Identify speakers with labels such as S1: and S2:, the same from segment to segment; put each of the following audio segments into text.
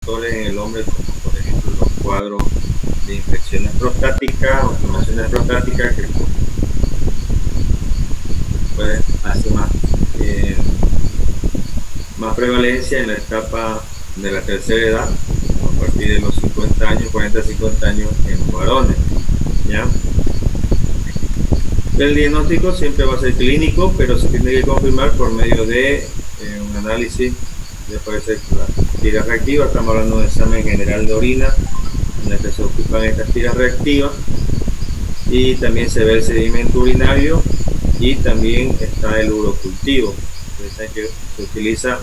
S1: factores en el hombre, como por ejemplo los cuadros de infecciones prostáticas o inflamaciones prostáticas, que puede hacer más prevalencia en la etapa de la tercera edad, a partir de los 50 años, 40-50 años en varones, ¿ya? El diagnóstico siempre va a ser clínico, pero se tiene que confirmar por medio de un análisis, ya puede ser la tira reactiva. Estamos hablando de un examen general de orina, en el que se ocupan estas tiras reactivas, y también se ve el sedimento urinario, y también está el urocultivo, que se utiliza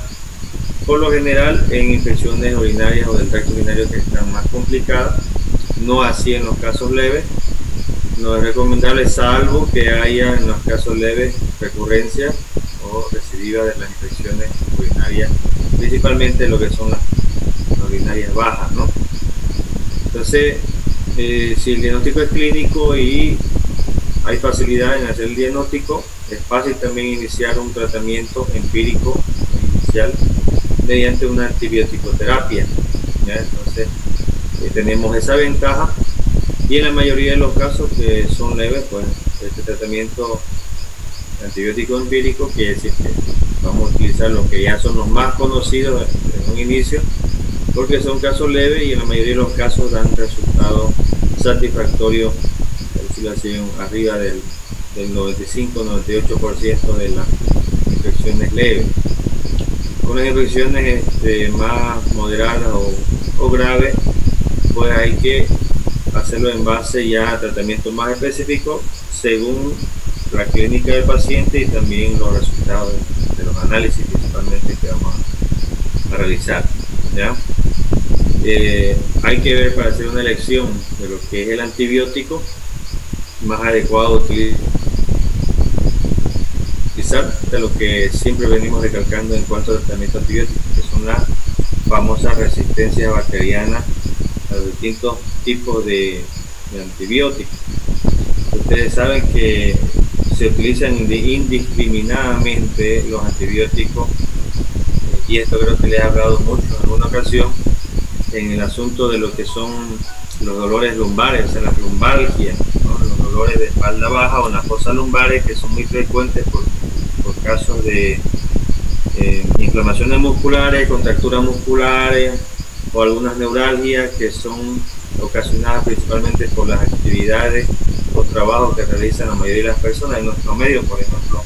S1: por lo general en infecciones urinarias o del tracto urinario que están más complicadas, no así en los casos leves. No es recomendable, salvo que haya en los casos leves recurrencia o recidiva de las infecciones urinarias, principalmente lo que son las urinarias bajas, ¿no? Entonces, si el diagnóstico es clínico y hay facilidad en hacer el diagnóstico, es fácil también iniciar un tratamiento empírico inicial mediante una antibiótico-terapia, ¿ya? Entonces, tenemos esa ventaja. Y en la mayoría de los casos que son leves, pues este tratamiento antibiótico empírico quiere decir que vamos a utilizar los que ya son los más conocidos en un inicio, porque son casos leves y en la mayoría de los casos dan resultados satisfactorios, arriba del 95-98% de las infecciones leves. Con las infecciones más moderadas o graves, pues hay que hacerlo en base ya a tratamientos más específicos según la clínica del paciente y también los resultados de los análisis principalmente que vamos a realizar, ¿ya? Hay que ver para hacer una elección de lo que es el antibiótico más adecuado utilizar, de lo que siempre venimos recalcando en cuanto al tratamiento antibiótico, que son las famosas resistencias bacterianas a los distintos tipos de antibióticos. Ustedes saben que se utilizan indiscriminadamente los antibióticos, y esto creo que les he hablado mucho en alguna ocasión, en el asunto de lo que son los dolores lumbares, o sea, las lumbalgias, ¿no? Los dolores de espalda baja o las fosas lumbares, que son muy frecuentes por casos de inflamaciones musculares, contracturas musculares o algunas neuralgias que son ocasionadas principalmente por las actividades o trabajos que realizan la mayoría de las personas en nuestro medio. Por ejemplo,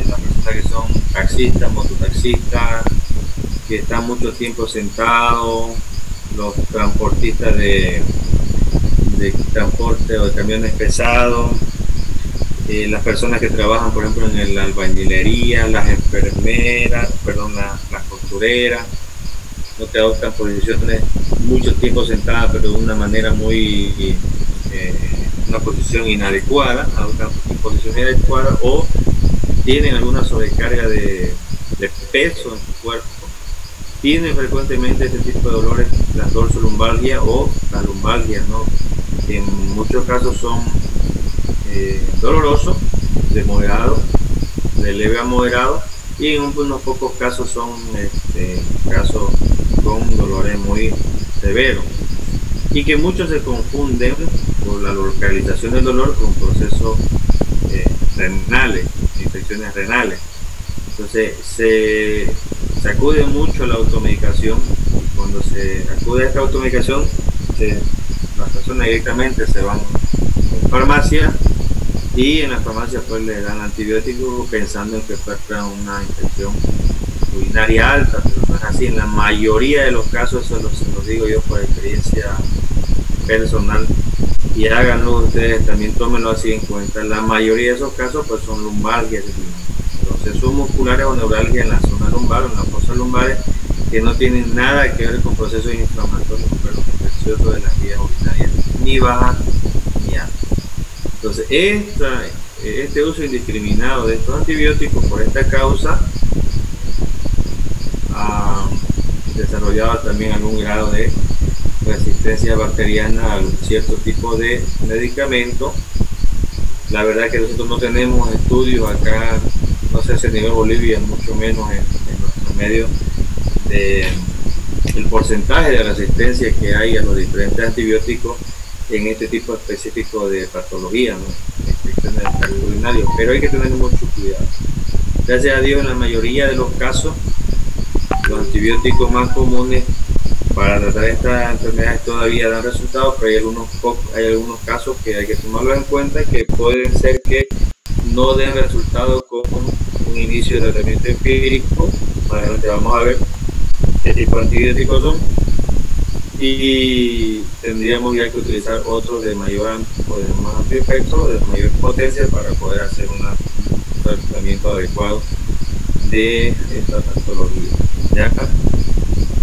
S1: las personas que son taxistas, mototaxistas, que están mucho tiempo sentados, los transportistas de transporte o de camiones pesados, las personas que trabajan, por ejemplo, en la albañilería, las enfermeras, las costureras, no, que adoptan posiciones mucho tiempo sentadas, pero de una manera muy una posición inadecuada, adoptan posición inadecuada, o tienen alguna sobrecarga de peso en su cuerpo, tienen frecuentemente este tipo de dolores, las dorsolumbalgia o las lumbalgias, ¿no? Que en muchos casos son dolorosos, de moderado, de leve a moderado, y en unos pocos casos son casos con dolores muy severos, y que muchos se confunden por la localización del dolor con procesos renales, infecciones renales. Entonces se acude mucho a la automedicación, y cuando se acude a esta automedicación, las personas directamente se van a farmacia, y en la farmacia pues le dan antibióticos pensando en que fue una infección urinaria alta, pero no es así. En la mayoría de los casos, eso se los digo yo por experiencia personal, y háganlo ustedes, también tómenlo así en cuenta. La mayoría de esos casos pues son lumbalgias, procesos musculares o neuralgia en la zona lumbar o en las fosas lumbares, que no tienen nada que ver con procesos inflamatorios pero infecciosos de las vías urinarias, ni bajas ni altas. Entonces este uso indiscriminado de estos antibióticos por esta causa ha desarrollado también algún grado de resistencia bacteriana a cierto tipo de medicamentos. La verdad que nosotros no tenemos estudios acá, no sé si a nivel Bolivia, mucho menos en nuestro medio, de el porcentaje de resistencia que hay a los diferentes antibióticos en este tipo específico de patología, ¿no? En el tracto urinario, pero hay que tener mucho cuidado. Gracias a Dios, en la mayoría de los casos, los antibióticos más comunes para tratar estas enfermedades todavía dan resultados, pero hay algunos casos que hay que tomarlos en cuenta, que pueden ser que no den resultados con un inicio de tratamiento empírico. Más adelante vamos a ver qué tipo de antibióticos son, y tendríamos ya que utilizar otros de mayor o de más amplio efecto, de mayor potencia, para poder hacer un tratamiento adecuado de esta patología. ¿Ya?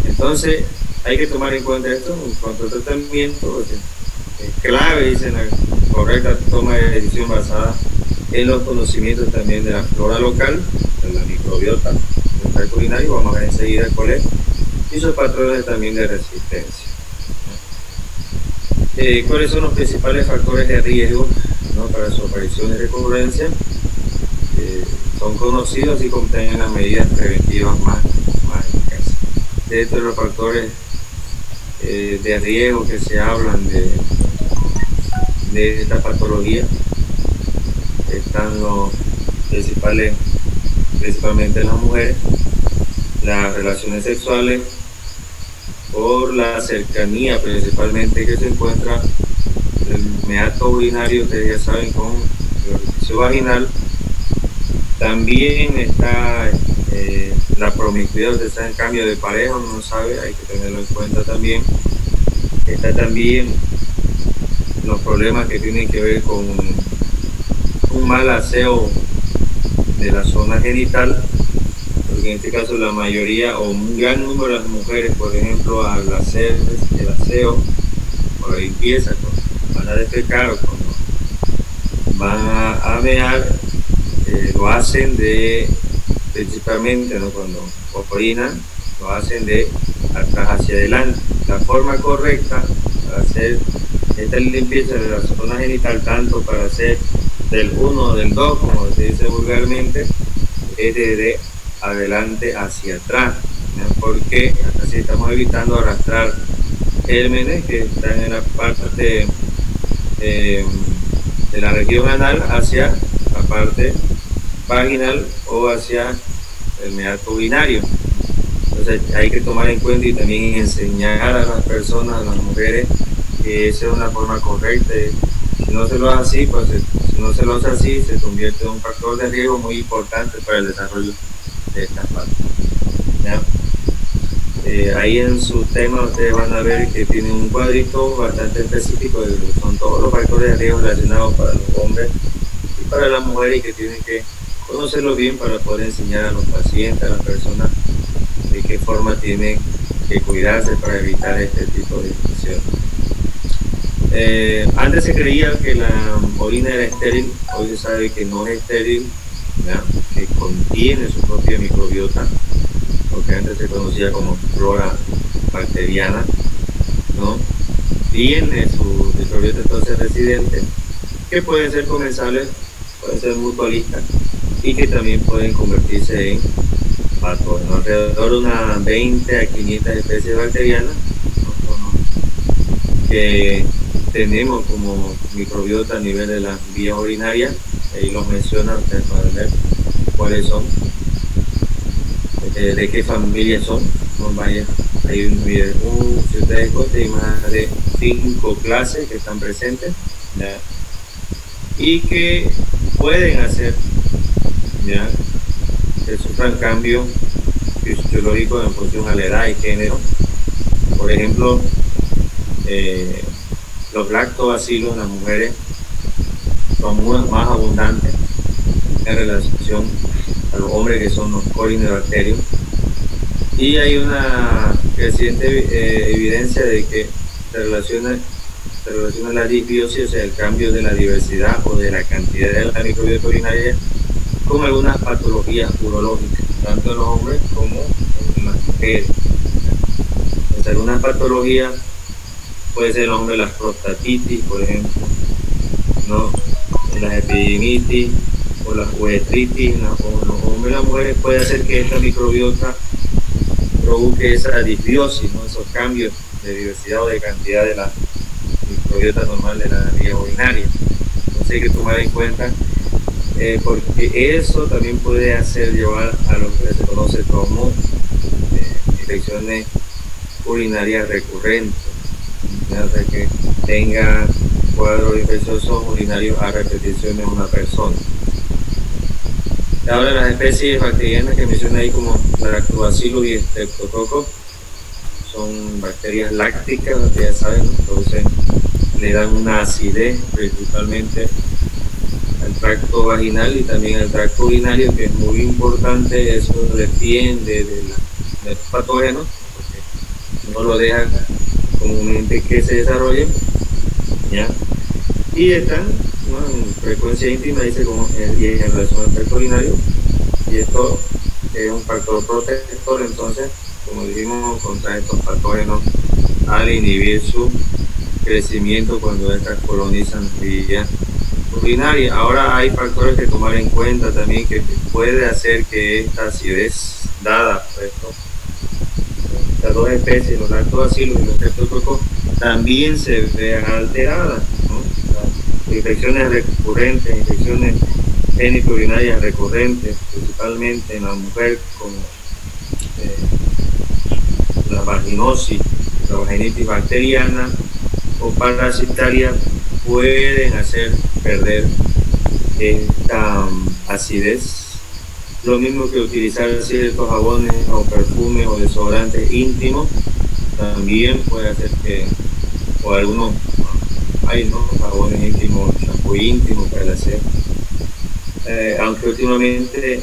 S1: Entonces hay que tomar en cuenta esto en cuanto al tratamiento. Es clave, dicen, la correcta toma de decisión basada en los conocimientos también de la flora local, de la microbiota del tracto urinario. Vamos a ver enseguida cuál es, y sus patrones también de resistencia. ¿Cuáles son los principales factores de riesgo, ¿no?, para su aparición y recurrencia? Son conocidos y contienen las medidas preventivas más eficaces. Dentro de los factores de riesgo que se hablan de esta patología están los principalmente las mujeres, las relaciones sexuales, por la cercanía principalmente que se encuentra el meato urinario, ustedes ya saben, con el orificio vaginal. También está la promiscuidad, ustedes saben, cambio de pareja, uno no sabe, hay que tenerlo en cuenta también. Está también los problemas que tienen que ver con un mal aseo de la zona genital, porque en este caso la mayoría o un gran número de las mujeres, por ejemplo, al hacer el aseo o la limpieza, cuando van a defecar o cuando van a mear, lo hacen principalmente, ¿no?, cuando orinan, lo hacen de atrás hacia adelante. La forma correcta para hacer esta limpieza de la zona genital, tanto para hacer del 1 o del 2, como se dice vulgarmente, es de adelante hacia atrás, ¿no?, porque así estamos evitando arrastrar gérmenes que están en la parte de la región anal hacia la parte vaginal o hacia el meato urinario. Entonces hay que tomar en cuenta y también enseñar a las personas, a las mujeres, que esa es una forma correcta. Si no se lo hace así, pues si no se lo hace así, se convierte en un factor de riesgo muy importante para el desarrollo de estas partes. Ahí en su tema ustedes van a ver que tienen un cuadrito bastante específico de lo que son todos los factores de riesgo relacionados para los hombres y para las mujeres, y que tienen que conocerlo bien para poder enseñar a los pacientes, a las personas, de qué forma tienen que cuidarse para evitar este tipo de infecciones. Antes se creía que la orina era estéril, hoy se sabe que no es estéril, ¿ya?, que contiene su propia microbiota, lo que antes se conocía como flora bacteriana, ¿no? Tiene su microbiota entonces residente, que pueden ser comensales, pueden ser mutualistas, y que también pueden convertirse en patógenos. Alrededor de unas 20 a 500 especies bacterianas, ¿no?, que tenemos como microbiota a nivel de las vías urinarias. Ahí los menciona, ustedes pueden ver cuáles son, de qué familia son. No vaya, hay si ustedes cuentan, hay más de 5 clases que están presentes, ¿ya?, y que pueden hacer, ¿ya?, que sufran cambios fisiológicos en función a la edad y género. Por ejemplo, los lactobacilos en las mujeres son más abundantes en relación a los hombres, que son los colinebacterios, y hay una creciente evidencia de que se relaciona la disbiosis, o sea, el cambio de la diversidad o de la cantidad de la microbiota urinaria, con algunas patologías urológicas, tanto en los hombres como en las mujeres. Entonces, algunas patologías puede ser en los hombres las prostatitis, por ejemplo, ¿no?, en las epididimitis o las uretritis. En los hombres y las mujeres puede hacer que esta microbiota provoque esa disbiosis, ¿no? Esos cambios de diversidad o de cantidad de la microbiota normal de la vía urinaria. Entonces hay que tomar en cuenta, porque eso también puede hacer llevar a lo que se conoce como infecciones urinarias recurrentes, de que tenga cuadros infecciosos urinarios a repetición en una persona. Ahora, las especies bacterianas que mencioné ahí, como Lactobacillus y Streptococcus, son bacterias lácticas, que ya saben, entonces le dan una acidez principalmente al tracto vaginal y también al tracto urinario, que es muy importante. Eso defiende de los patógenos, porque no lo dejan comúnmente que se desarrollen, ¿ya? Y están, ¿no?, en frecuencia íntima, dice, y en relación al tracto urinario, y esto es un factor protector, entonces, como dijimos, contra estos patógenos al inhibir su crecimiento cuando estas colonizan vía urinaria. Ahora hay factores que tomar en cuenta también, que puede hacer que esta acidez dada por estas dos especies, los Lactobacillus y los Streptococcus, también se vean alteradas, ¿no? Las infecciones recurrentes, infecciones genitourinarias recurrentes, principalmente en la mujer, como la vaginosis, la vaginitis bacteriana o parasitaria, pueden hacer perder esta acidez. Lo mismo que utilizar ciertos jabones o perfumes o desodorantes íntimos, también puede hacer que, o algunos hay, ¿no?, jabones íntimos, shampoo íntimo para el aseo, aunque últimamente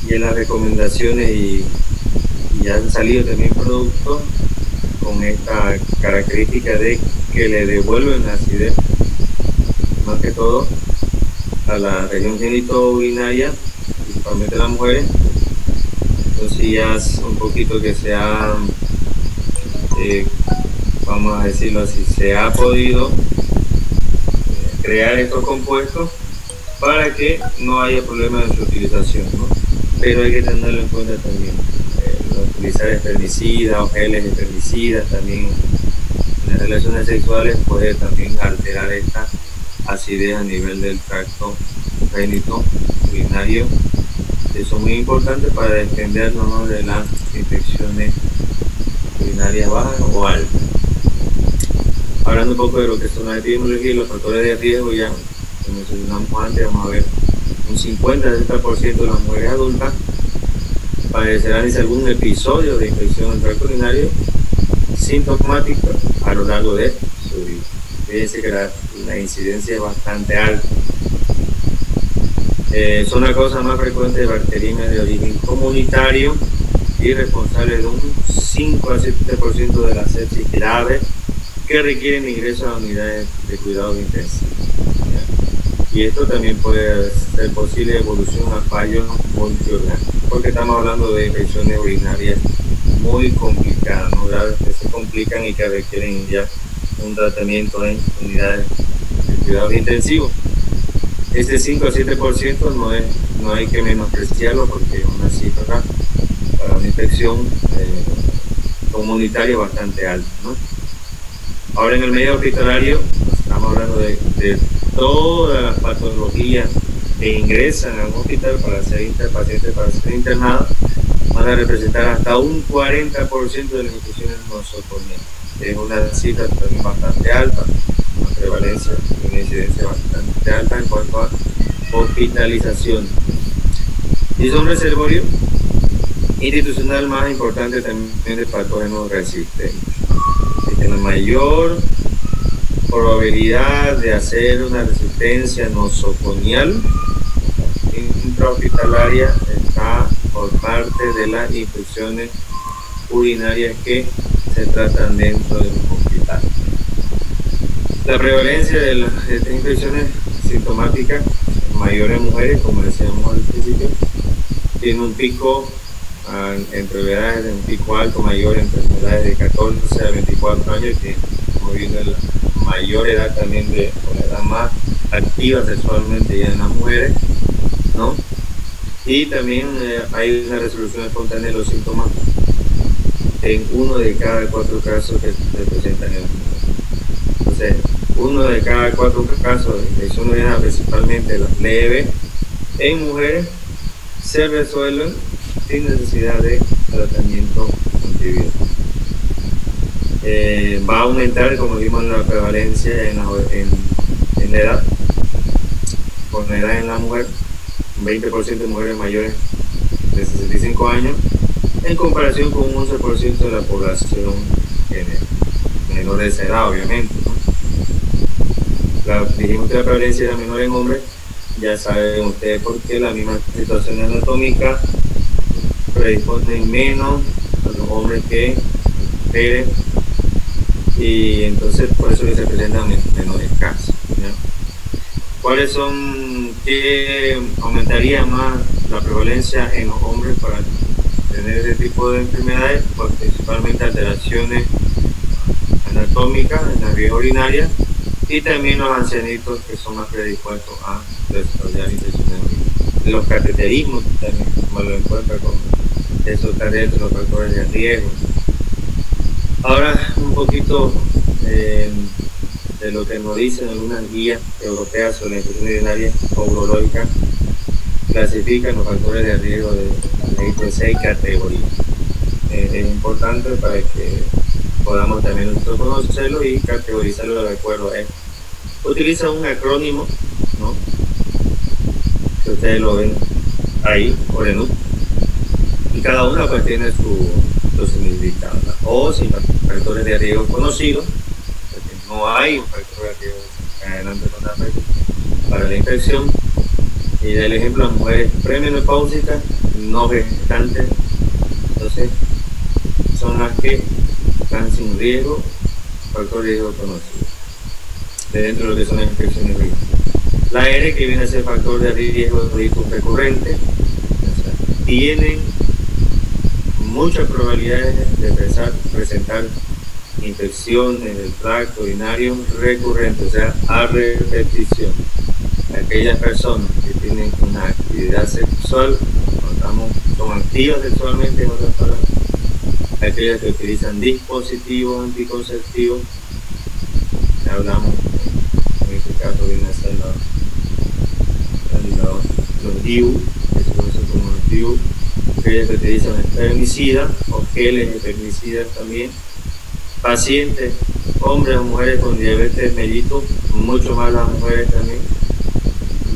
S1: ya las recomendaciones y han salido también productos con esta característica de que le devuelven la acidez, más que todo a la región genitourinaria, principalmente las mujeres. Entonces ya es un poquito que se ha, vamos a decirlo así, se ha podido crear estos compuestos para que no haya problema en su utilización, ¿no? Pero hay que tenerlo en cuenta también. Utilizar espermicidas o geles espermicidas también en las relaciones sexuales puede también alterar esta acidez a nivel del tracto genitourinario. Eso es muy importante para defendernos, ¿no?, de las infecciones urinarias bajas o altas. Hablando un poco de lo que son la epidemiología y los factores de riesgo, ya como mencionamos antes, vamos a ver un 50-60% de las mujeres adultas padecerán algún episodio de infección del tracto urinario sintomático a lo largo de su vida. Fíjense que la incidencia es bastante alta. Son la causa más frecuente de bacteriemias de origen comunitario y responsable de un 5 a 7% de la sepsis grave que requieren ingreso a unidades de cuidados intensivos. Y esto también puede ser posible evolución a fallos multiorgánicos, porque estamos hablando de infecciones urinarias muy complicadas, ¿no?, que se complican y que requieren ya un tratamiento en unidades de cuidados intensivos. Este 5 a 7% no hay que menospreciarlo, porque es una cifra para una infección comunitaria bastante alta, ¿no? Ahora, en el medio hospitalario estamos hablando de todas las patologías que ingresan a un hospital para ser pacientes para ser internados, van a representar hasta un 40% de las infecciones nosocomiales. Es una cifra también bastante alta, una prevalencia, una incidencia bastante alta en cuanto a hospitalización. Y son reservorio institucional más importante también de patógenos resistentes. La mayor probabilidad de hacer una resistencia nosoconial intrahospitalaria está por parte de las infecciones urinarias que se tratan dentro de un hospital. La prevalencia de estas infecciones sintomáticas mayor en mujeres, como decíamos al principio, tiene un pico entre edades de un pico alto mayor entre edades de 14 a 24 años, que como viene la mayor edad también o la edad más activa sexualmente ya en las mujeres, ¿no? Y también hay una resolución espontánea de los síntomas en 1 de cada 4 casos que se presentan en la mujer. Entonces, 1 de cada 4 casos de infección urinaria, principalmente las leves, en mujeres se resuelven sin necesidad de tratamiento antibiótico. Va a aumentar, como vimos, la prevalencia en la edad, con la edad en la mujer, un 20% de mujeres mayores de 65 años, en comparación con un 11% de la población menor de esa edad, obviamente, ¿no? Dijimos que la prevalencia era menor en hombres, ya saben ustedes por qué. La misma situación anatómica predispone menos a los hombres que mujeres, y entonces por eso que se presentan menores casos, ¿no? ¿Cuáles son, qué aumentaría más la prevalencia en los hombres para tener ese tipo de enfermedades? Pues principalmente alteraciones anatómicas en la vía urinaria, y también los ancianitos, que son más predispuestos a desarrollar infecciones urinarias. Los cateterismos también, como lo encuentra con esos dentro de los factores de riesgo. Ahora un poquito de lo que nos dicen algunas guías europeas sobre la infección urinaria o urológica. Clasifican los factores de riesgo de 6 categorías. Es importante para que podamos también nosotros conocerlo y categorizarlo de acuerdo a él. Utiliza un acrónimo, ¿no?, que ustedes lo ven ahí, ORENU, y cada una pues tiene su significado, ¿no? O sin factores de riesgo conocidos, porque no hay un factor de riesgo adelante para la infección. Y del ejemplo, las mujeres premenopáusicas, no gestantes, entonces son las que están sin riesgo, factor de riesgo conocido, dentro de lo que son las infecciones virales. La R, que viene a ser factor de riesgo recurrente, o sea, tienen muchas probabilidades de presentar infecciones del tracto urinario recurrente, o sea, a repetición. Aquellas personas que tienen una actividad sexual, son activas sexualmente, en otras palabras, aquellas que utilizan dispositivos anticonceptivos, hablamos, en este caso viene a ser los DIU, que se conocen como los DIU, aquellas que utilizan espermicidas o geles espermicidas también, pacientes, hombres o mujeres con diabetes mellitus, mucho más las mujeres también,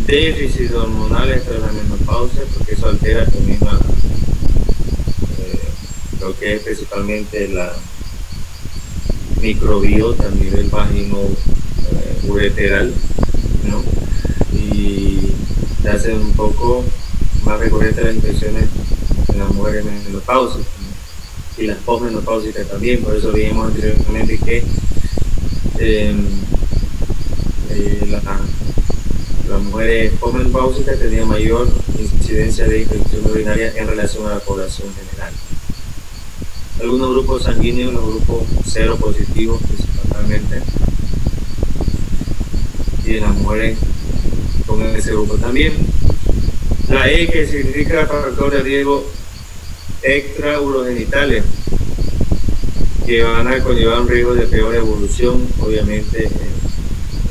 S1: déficit hormonales tras la menopausia, porque eso altera también lo que es principalmente la microbiota a nivel vagino ureteral, ¿no? Y se hacen un poco más recurrentes las infecciones en las mujeres menopáusicas, ¿no?, y las posmenopáusicas también. Por eso vimos anteriormente que las mujeres posmenopáusicas tenían mayor incidencia de infección urinaria en relación a la población general. Algunos grupos sanguíneos, los grupos seropositivos principalmente, y en las mujeres con ese grupo también. La E, que significa factor de riesgo extraurogenitales, que van a conllevar un riesgo de peor evolución, obviamente,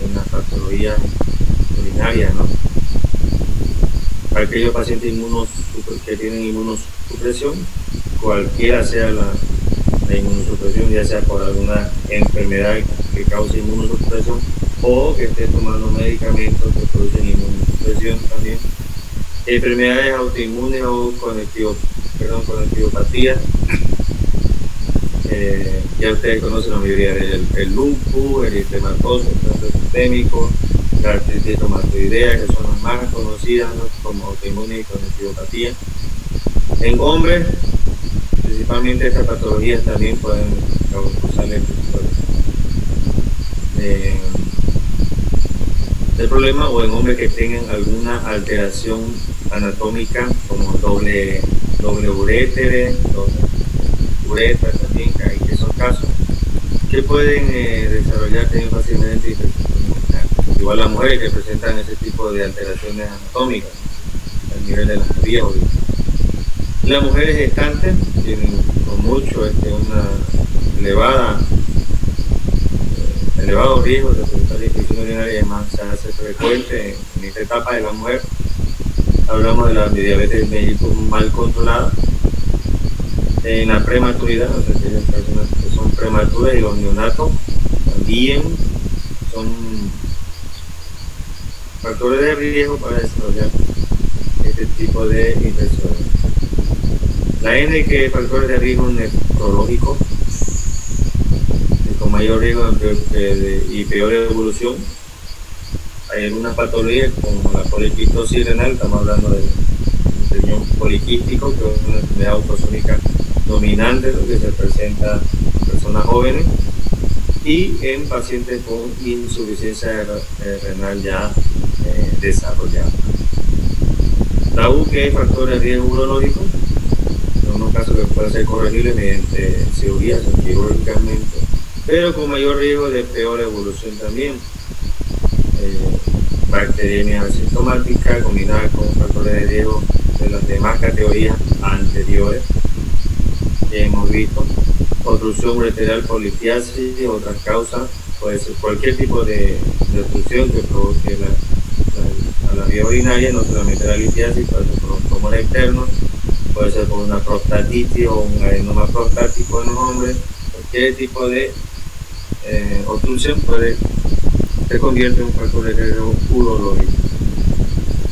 S1: en las patologías urinarias, ¿no? Para aquellos pacientes que tienen inmunosupresión, cualquiera sea la inmunosupresión, ya sea por alguna enfermedad que cause inmunosupresión o que esté tomando medicamentos que producen inmunosupresión también, enfermedades autoinmunes o conectivopatía. Ya ustedes conocen la mayoría del lupus, el eritematoso, el cáncer sistémico, la artritis reumatoidea, que son las más conocidas, ¿no?, como autoinmune y conectivopatía. En hombres, principalmente estas patologías también pueden causarle el problema, o en hombres que tengan alguna alteración anatómica como doble uréter, uretra también, que son casos que pueden desarrollar también fácilmente infecciones urinarias. Igual las mujeres que presentan ese tipo de alteraciones anatómicas al nivel de las vías urinarias. Las mujeres gestantes tienen con mucho una elevado riesgo de presentar infección urinaria, y además se hace frecuente en esta etapa de la mujer. Hablamos de la diabetes mellitus mal controlada. En la prematuridad, o sea, aquellas personas que son prematuras, y los neonatos también son factores de riesgo para desarrollar este tipo de infecciones. La N, que es factores de riesgo nefrológico, con mayor riesgo y peor evolución. Hay algunas patologías como la poliquistosis renal, estamos hablando de un riñón poliquístico, que es una enfermedad autosómica dominante, lo que se presenta en personas jóvenes y en pacientes con insuficiencia renal ya desarrollada. La U, que es factor de riesgo urológico, en unos casos que pueden ser corregibles mediante cirugías o quirúrgicamente, pero con mayor riesgo de peor evolución también. Bacteriemia asintomática combinada con factores de riesgo de las demás categorías anteriores que hemos visto. Obstrucción ureteral por litiasis, otras causas, puede ser cualquier tipo de obstrucción que provoque la vía urinaria, no solamente la litiasis, puede ser por un tumor externo, puede ser por una prostatitis o un adenoma prostático en los hombres. Cualquier tipo de obstrucción se convierte en un factor de riesgo urológico.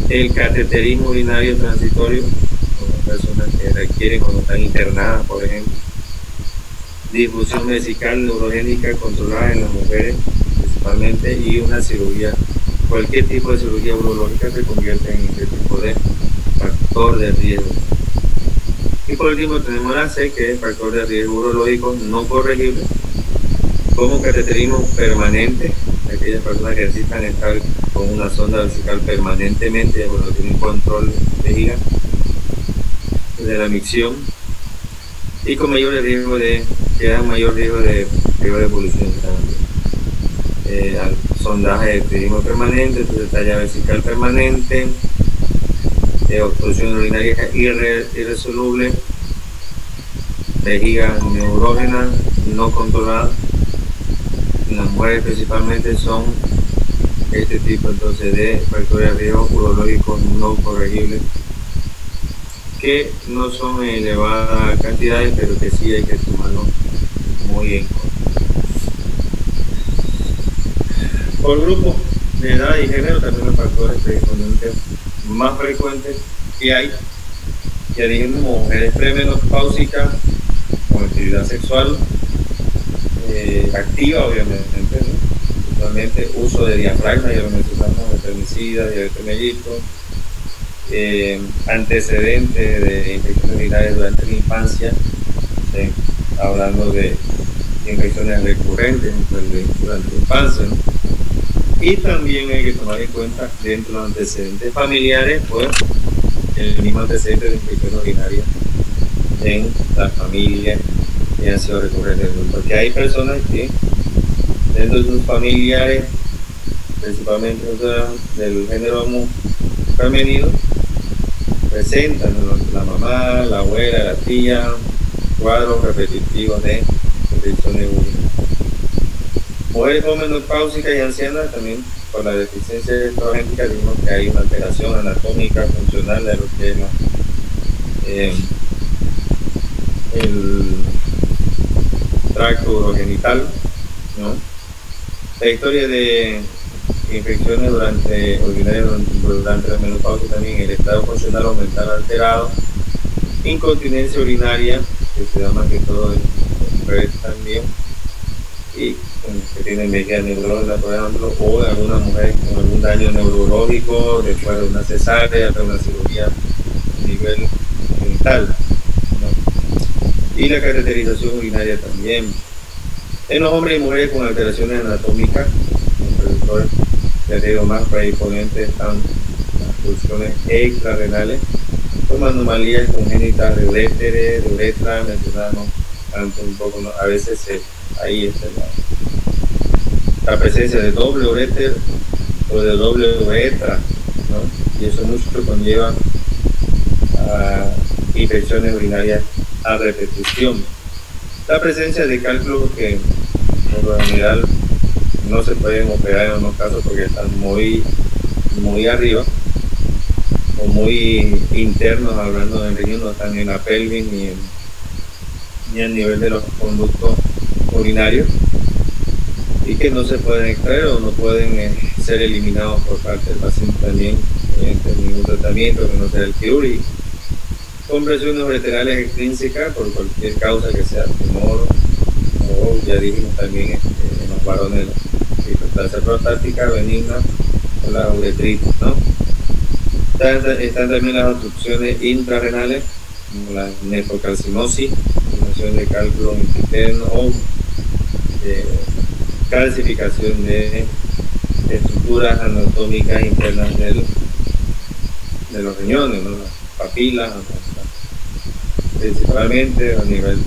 S1: El cateterismo urinario transitorio, con personas que requieren cuando están internadas, por ejemplo. Difusión vesical neurogénica controlada en las mujeres principalmente, y una cirugía, cualquier tipo de cirugía urológica se convierte en este tipo de factor de riesgo. Y por último tenemos la C, que es factor de riesgo urológico no corregible, como cateterismo permanente, aquellas personas que necesitan estar con una sonda vesical permanentemente cuando tienen control de vejiga, de la micción, y con mayor riesgo que dan mayor riesgo de peor evolución también. Sondaje de cateterismo permanente, entonces talla vesical permanente, obstrucción urinaria irresoluble, vejiga neurógena no controlada. En las mujeres principalmente son este tipo entonces de factores de riesgo urológico no corregibles, que no son en elevadas cantidades, pero que sí hay que tomarlo muy en cuenta. Por grupo de edad y género, también los factores predisponentes más frecuentes que hay, ya dijimos, mujeres premenopáusicas con actividad sexual activa, obviamente, ¿no? Principalmente uso de diafragma, ya lo mencionamos, de femicida, diabetes mellitus, antecedentes de infecciones urinarias durante la infancia, hablando de infecciones recurrentes durante la infancia, ¿no? Y también hay que tomar en cuenta, dentro de los antecedentes familiares, pues el mismo antecedente de infección urinaria en la familia que han sido recurrentes, porque hay personas que dentro de sus familiares, principalmente del género femenino, presentan la mamá, la abuela, la tía, cuadros repetitivos de infecciones urinarias. Mujeres menopáusicas y ancianas también, por la deficiencia estrogénica, digamos que hay una alteración anatómica funcional de lo que es el tracto urogenital, ¿no? La historia de infecciones durante la menopausia, también el estado funcional o mental alterado, incontinencia urinaria, que se da más que todo en mujeres también, y que tienen vejiga neurógena, por ejemplo, o de algunas mujeres con algún daño neurológico después de una cesárea, de una cirugía a nivel genital, ¿no? Y la cateterización urinaria también. En los hombres y mujeres con alteraciones anatómicas, los de riesgo más predisponentes están las funciones extrarrenales, como anomalías congénitas de uretra, mencionamos antes un poco, ¿no? A veces ahí está la presencia de doble uréter o de doble uretra, ¿no? Y eso mucho conlleva a infecciones urinarias a repetición. La presencia de cálculos que por lo general no se pueden operar en algunos casos porque están muy arriba o muy internos, hablando del riñón, no están en la pelvis ni a nivel de los conductos urinarios, y que no se pueden extraer o no pueden ser eliminados por parte del paciente también en ningún tratamiento que no sea el quirúrgico. Compresiones ureterales extrínsecas por cualquier causa que sea tumor o ya dijimos también en los varones la hiperplasia prostática benigna o la uretritis, ¿no? Están también las obstrucciones intrarrenales, como la nefrocalcinosis, formación de cálculo interno o calcificación de estructuras anatómicas internas de los riñones, ¿no? Las papilas, principalmente a nivel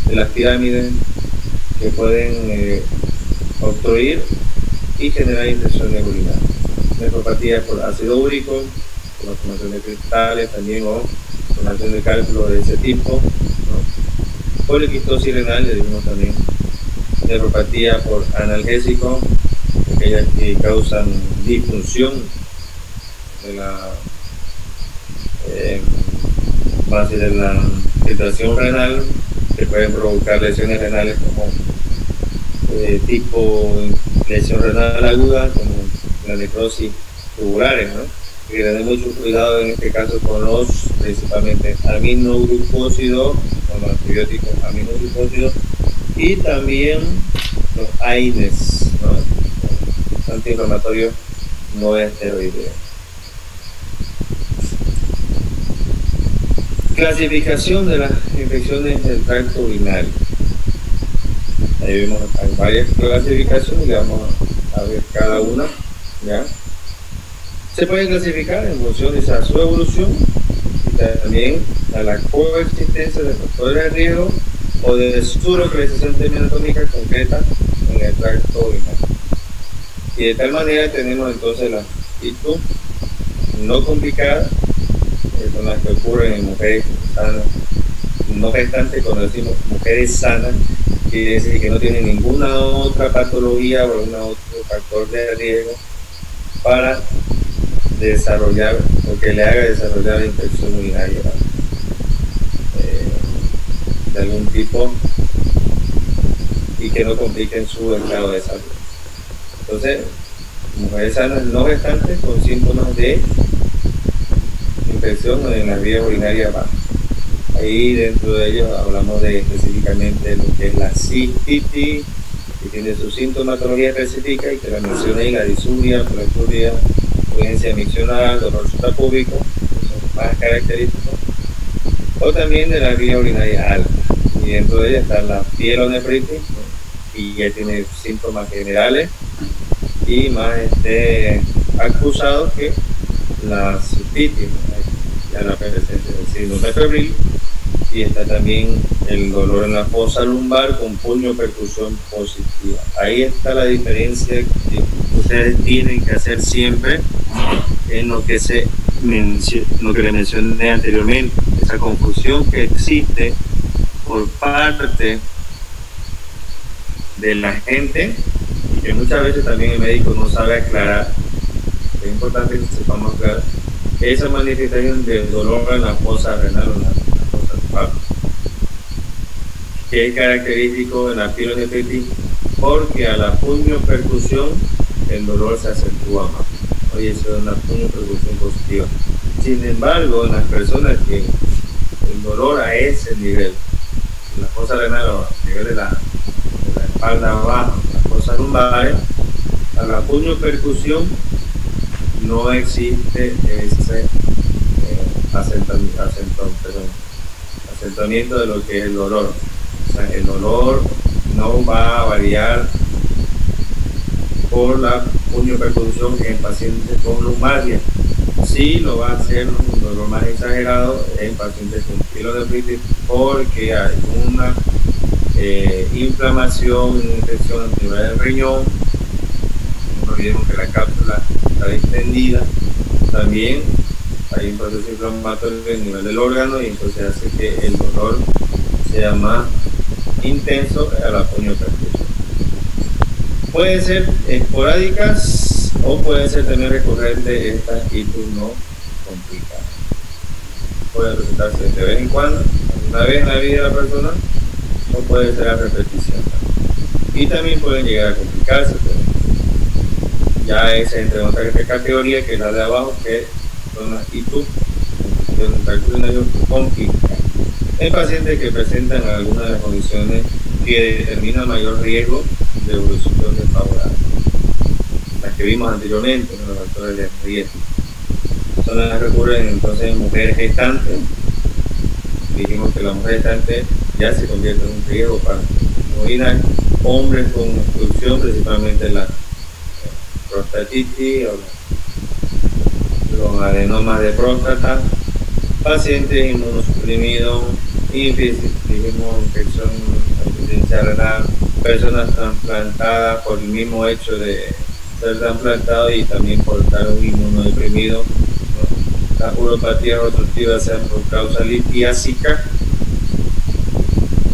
S1: de las pirámides, que pueden obstruir y generar infecciones urinarias. Nefropatía por ácido úrico, por la formación de cristales también, o formación de cálculo de ese tipo, ¿no? Poliquistosis renal, le dijimos también. Nefropatía por analgésico, aquellas que causan disfunción de la base de la filtración renal, que pueden provocar lesiones renales como tipo lesión renal aguda, como la necrosis tubulares, ¿no? Hay que tener mucho cuidado en este caso con los principalmente aminoglucósidos, con los antibióticos aminoglucósidos, y también los AINES, ¿no? Los antiinflamatorios no esteroideos. Clasificación de las infecciones del tracto urinario. Ahí vemos, hay varias clasificaciones, le vamos a ver cada una, ¿ya? Se pueden clasificar en función de su evolución y también a la coexistencia de factores de riesgo o de su localización terminatómica concreta en el tracto urinario. Y de tal manera tenemos entonces las ITU no complicadas, son las que ocurren en mujeres sanas, no gestantes. Cuando decimos mujeres sanas, quiere decir que no tienen ninguna otra patología o algún otro factor de riesgo para desarrollar o que le haga desarrollar infección urinaria de algún tipo y que no compliquen su estado de salud. Entonces, mujeres sanas no gestantes con síntomas de infección en las vías urinarias bajas. Ahí dentro de ellos hablamos de específicamente lo que es la cistitis, que tiene su sintomatología específica y que la mencioné, la disuria, prolacturia, urgencia miccional, dolor suprapúbico, que son más característicos, o también de la vía urinaria alta. Y dentro de ella está la pielonefritis, y ya tiene síntomas generales y más acusados que la cistitis, ya la presencia del síndrome febril, y está también el dolor en la fosa lumbar con puño percusión positiva. Ahí está la diferencia que ustedes tienen que hacer siempre en lo que le mencioné anteriormente, esa confusión que existe por parte de la gente y que muchas veces también el médico no sabe aclarar. Es importante que sepamos aclarar esa manifestación de dolor en la fosa renal o en la fosa lumbar, que es característico de la pielonefritis, porque a la puniopercusión el dolor se acentúa más. Oye, eso es una puniopercusión positiva. Sin embargo, en las personas que el dolor a ese nivel, en la fosa renal o a nivel de la espalda baja, las fosas lumbares, a la puniopercusión no existe ese acentuamiento de lo que es el dolor. O sea, el dolor no va a variar por la puniopercusión en pacientes con lumbalgia. Sí lo va a hacer un dolor más exagerado en pacientes con pielonefritis, porque hay una inflamación, una infección a nivel del riñón. No olvidemos que la cápsula está extendida. También hay un proceso inflamatorio a nivel del órgano y entonces hace que el dolor sea más intenso a la poniopercusión. Pueden ser esporádicas o pueden ser también recurrentes estas itus no complicadas. Pueden presentarse de vez en cuando, una vez en la vida de la persona, o puede ser a repetición. Y también pueden llegar a complicarse, pero ya es entre otra categoría que es la de abajo, que son las itus complicadas. En pacientes que presentan alguna de las condiciones que determinan mayor riesgo de evolución desfavorable, las que vimos anteriormente, los factores de riesgo. Son las que ocurren entonces en mujeres gestantes. Dijimos que la mujer gestante ya se convierte en un riesgo para orinar. Hombres con obstrucción, principalmente la prostatitis o los adenomas de próstata, pacientes inmunosuprimidos, infección, insuficiencia renal, personas trasplantadas por el mismo hecho de ser trasplantados y también por estar un inmunodeprimido, ¿no? Las uropatías obstructivas sean por causa litiásica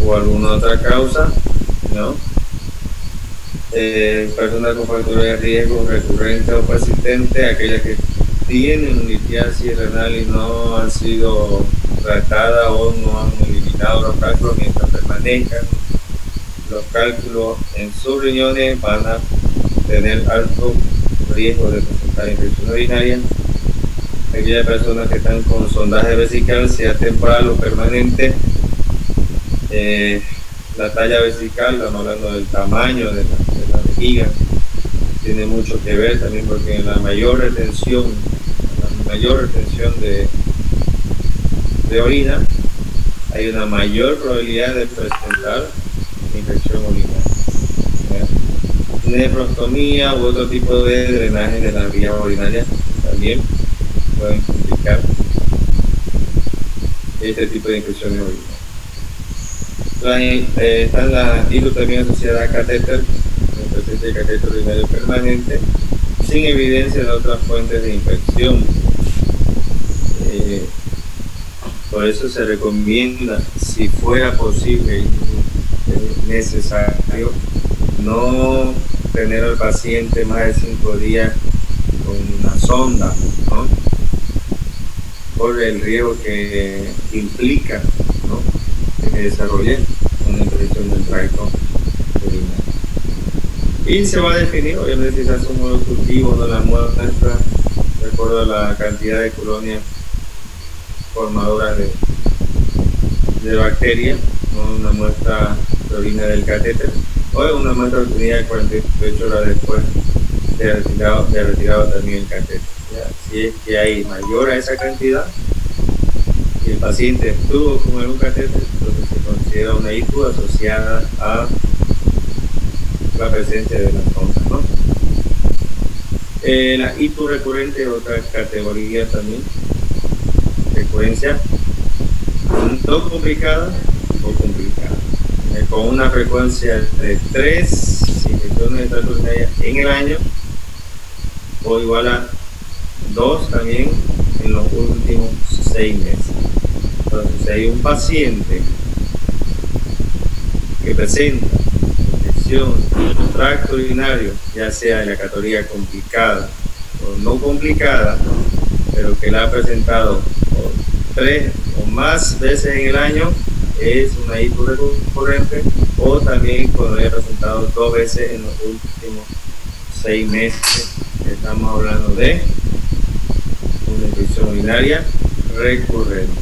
S1: o alguna otra causa, ¿no? Personas con factores de riesgo recurrentes o persistentes, aquellas que tienen litiasis renal y no han sido tratadas o no han eliminado los cálculos mientras permanezcan los cálculos en sus riñones, van a tener alto riesgo de presentar infección urinaria. Aquellas personas que están con sondaje vesical, sea temporal o permanente, la talla vesical, estamos hablando del tamaño de la vejiga, tiene mucho que ver también, porque en la mayor retención de orina hay una mayor probabilidad de presentar infección urinaria. Nefrostomía u otro tipo de drenaje de las vías urinarias también pueden complicar este tipo de infecciones urinarias. Están las itus también asociadas a catéter, en presencia de catéter urinario permanente, sin evidencia de otras fuentes de infección. Por eso se recomienda, si fuera posible y necesario, no tener al paciente más de 5 días con una sonda, ¿no? Por el riesgo que implica, ¿no?, que desarrolle una infección del tracto urinario. Y se va a definir, obviamente, si se hace un modo cultivo de la muestra, de acuerdo a la cantidad de colonias formadoras de bacterias, ¿no?, una muestra de orina del catéter, o una muestra obtenida 48 horas después de retirado también el catéter. ¿Ya? Si es que hay mayor a esa cantidad y el paciente estuvo con algún catéter, entonces se considera una itus asociada a la presencia de la sonda, ¿no? La itus recurrente es otra categoría también, frecuencia no complicada o complicada, con una frecuencia de 3 infecciones de tracto urinario en el año o igual a 2 también en los últimos 6 meses. Entonces, si hay un paciente que presenta infección del tracto urinario, ya sea de la categoría complicada o no complicada, pero que la ha presentado 3 o más veces en el año, es una itus recurrente, o también cuando haya presentado 2 veces en los últimos 6 meses, estamos hablando de una infección urinaria recurrente.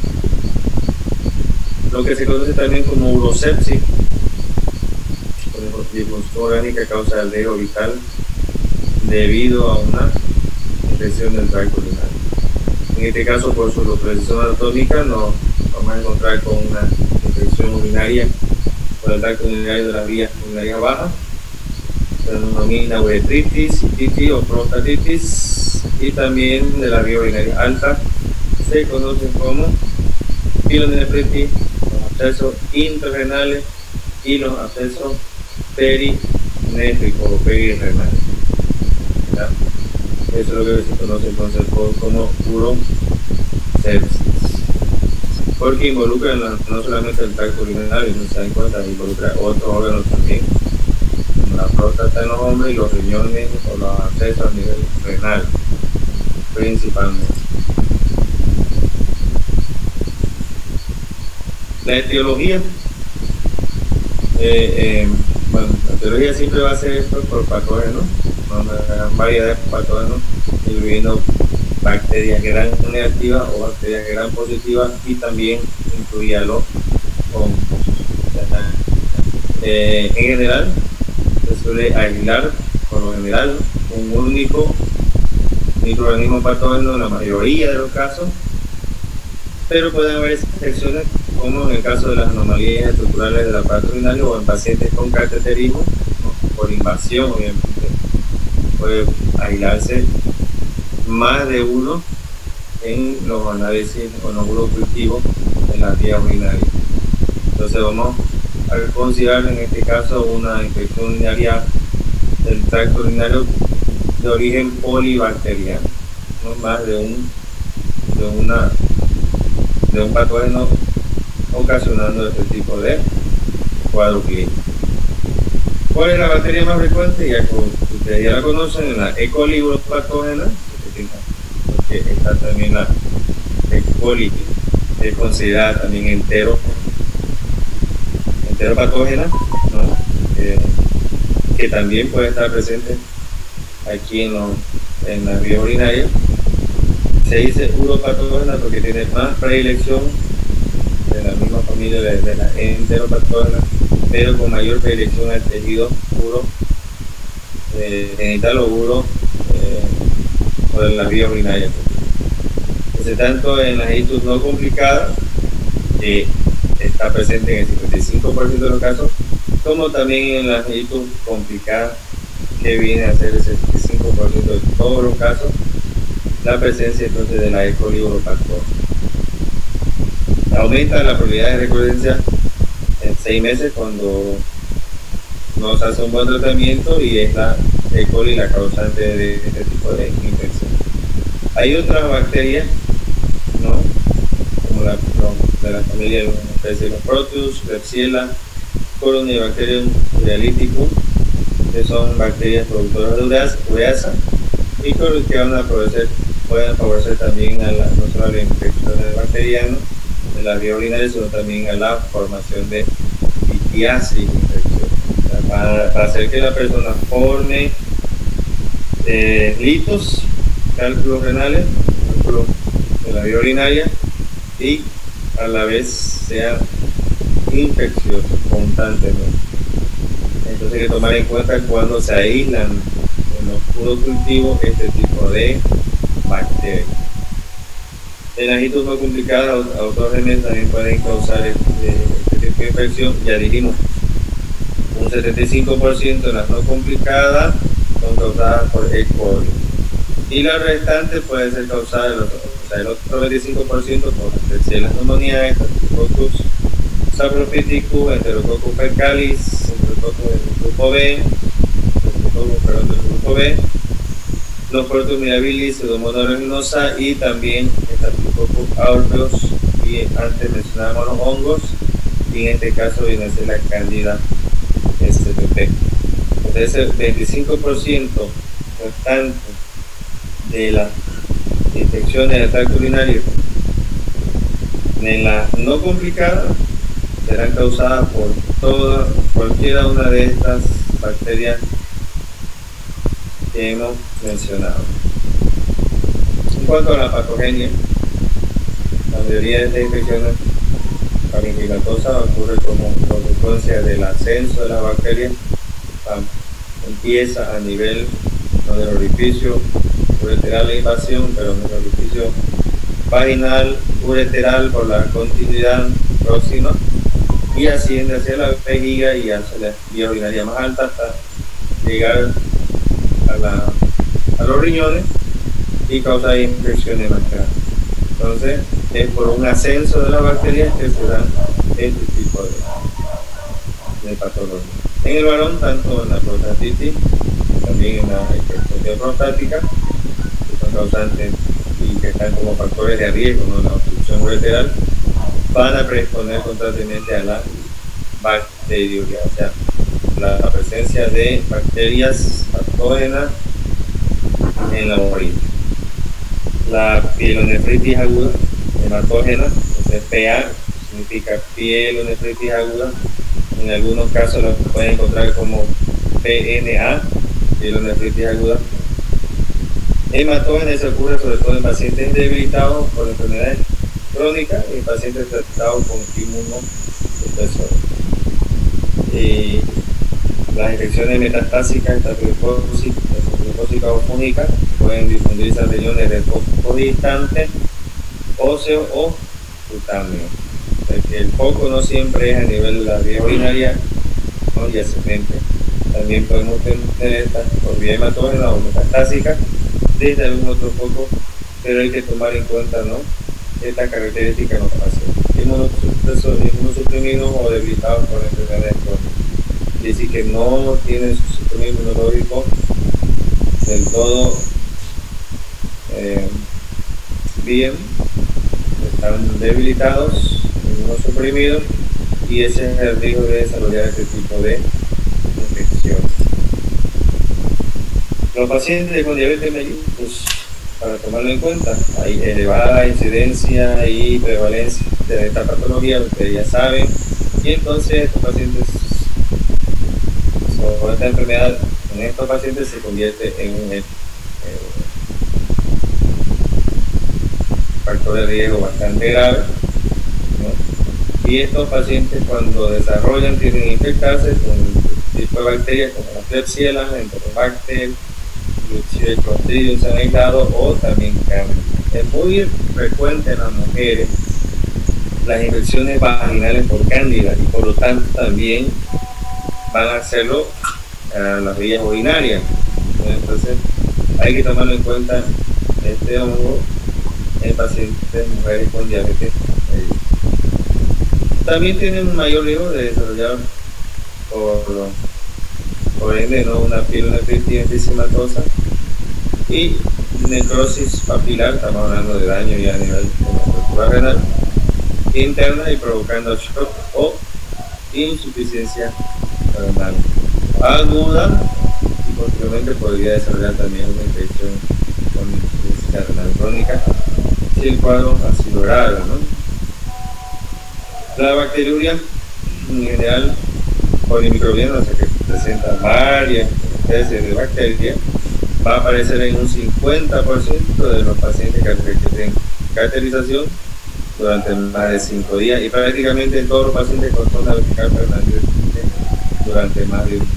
S1: Lo que se conoce también como urosepsis, por disfunción orgánica a causa del dejo vital debido a una infección del tracto urinario. En este caso, por su localización anatómica, nos vamos a encontrar con una infección urinaria por el tracto urinario de las vías urinarias bajas, se denomina uretritis, cititis o prostatitis, y también de la vía urinaria alta, se conocen como pilonefritis, los abscesos intrarrenales y los abscesos perinéfricos o perirenales. Eso es lo que se conoce entonces como urosepsis. sepsis, porque involucra no solamente el tracto urinario, no se dan cuenta, involucra otros órganos también, como la próstata en los hombres y los riñones o los abscesos a nivel renal, principalmente. La etiología, bueno, la etiología siempre va a ser esto por patógenos, una gran variedad de patógenos, incluyendo bacterias gram negativas o bacterias gram positivas, y también incluía los hongos. En general, se suele aislar, por lo general, un único microorganismo patógeno en la mayoría de los casos, pero pueden haber excepciones, como en el caso de las anomalías estructurales del aparato urinario o en pacientes con cateterismo, ¿no? Por invasión, obviamente, puede aislarse más de uno en los análisis o en los grupos cultivos en la vía urinaria. Entonces vamos a considerar en este caso una infección urinaria del tracto urinario de origen polibacteriano, ¿no? Más de un patógeno ocasionando este tipo de cuadro clínico. ¿Cuál es la bacteria más frecuente? Ya ustedes ya la conocen, la E. coli uropatógena, porque está también la E. coli, es considerada también enteropatógena, ¿no? Que también puede estar presente aquí en la vía urinaria. Se dice uropatógena porque tiene más predilección de la misma familia de la enteropatógena, pero con mayor predilección al tejido uro, genital o uro, o en la vía urinaria. Entonces, tanto en la ictus no complicada, que está presente en el 55% de los casos, como también en las ictus complicadas, que viene a ser el 65% de todos los casos, la presencia entonces de la E. coli uropatógena. Aumenta la probabilidad de recurrencia en 6 meses cuando no se hace un buen tratamiento y es la E. coli la causante de este tipo de infección. Hay otras bacterias, ¿no? Como de la familia de los Proteus, Klebsiella, Corynebacterium urealyticum, que son bacterias productoras de ureasa y que pueden favorecer también no solo a la infección bacteriana de la vía urinaria, sino también a la formación de litiasis infecciosa. Para hacer que la persona forme litos, cálculos renales, cálculos de la vía urinaria, y a la vez sea infeccioso constantemente. Entonces hay que tomar en cuenta cuando se aíslan en los puros cultivos este tipo de bacterias. En las ictus no complicadas, autógenes también pueden causar este tipo de infección. Ya dijimos, un 75% de las no complicadas son causadas por E. coli. Y la restante puede ser causada, el otro 25% por Klebsiella pneumoniae, Staphylococcus saprophyticus, Enterococcus fecalis, Enterococcus del grupo B, los Proteus mirabilis, Pseudomonas aeruginosa, y también Staphylococcus aureus, y antes mencionábamos los hongos, y en este caso viene a ser la Candida spp. Entonces el 25% restante de las infecciones del tracto urinario en las no complicadas serán causadas por cualquiera una de estas bacterias que hemos mencionado. En cuanto a la patogenia, la mayoría de estas infecciones parenquimatosas ocurre como consecuencia del ascenso de las bacterias. Empieza a nivel no del orificio ureteral de invasión, pero en el orificio vaginal ureteral por la continuidad próxima, y asciende hacia la vejiga y hacia la vía urinaria más alta hasta llegar a los riñones y causar infecciones más graves. Entonces es por un ascenso de las bacterias que se dan este tipo de patología. En el varón, tanto en la prostatitis, también en la hipertrofia prostática, que son causantes y que están como factores de riesgo, ¿no? La obstrucción ureteral, van a predisponer constantemente a la bacteriuria, o sea, la presencia de bacterias patógenas en la orina. La pielonefritis aguda hematógena, entonces PA significa pielonefritis aguda, en algunos casos lo pueden encontrar como PNA, pielonefritis aguda hematógena. Se ocurre sobre todo en pacientes debilitados por enfermedades crónicas y en pacientes tratados con inmunosupresores. Las infecciones metastásicas, estafilococcus o fúngicas, pueden difundirse a riñones de foco distante, óseo o cutáneo. El foco no siempre es a nivel de la vía urinaria, ¿no?, y ascendente. También podemos tener estas por vía hematógena o metastásica desde algún otro foco, pero hay que tomar en cuenta, ¿no?, esta característica en los pacientes inmunosuprimidos o debilitados por enfermedades crónicas. Es decir, que no tienen su sistema inmunológico del todo bien, están debilitados, inmunosuprimidos, y ese es el riesgo de desarrollar este tipo de infecciones. Los pacientes con diabetes mellitus, para tomarlo en cuenta, hay elevada incidencia y prevalencia de esta patología, ustedes ya saben, y entonces estos pacientes, sobre esta enfermedad en estos pacientes se convierte en un factor de riesgo bastante grave, ¿no? Y estos pacientes, cuando desarrollan, tienden a infectarse con un tipo de bacterias como la Klebsiella, Enterobacter, Clostridium se han aislado, o también Candida. Es muy frecuente en las mujeres las infecciones vaginales por Candida, y por lo tanto también van a hacerlo a las vías urinarias. Entonces hay que tomarlo en cuenta este hongo en pacientes mujeres con diabetes. También tienen un mayor riesgo de desarrollar por ende, ¿no?, una pielonefritis enfisematosa y necrosis papilar. Estamos hablando de daño ya a nivel de la estructura renal interna y provocando shock o insuficiencia renal aguda, y posteriormente podría desarrollar también una infección con insuficiencia renal crónica si el cuadro ha sido grave, ¿no? La bacteriuria en general polimicrobiana, o sea que presenta varias especies de bacterias, va a aparecer en un 50% de los pacientes que requieren cateterización durante más de 5 días, y prácticamente en todos los pacientes con sonda vertical permanente durante más de un mes.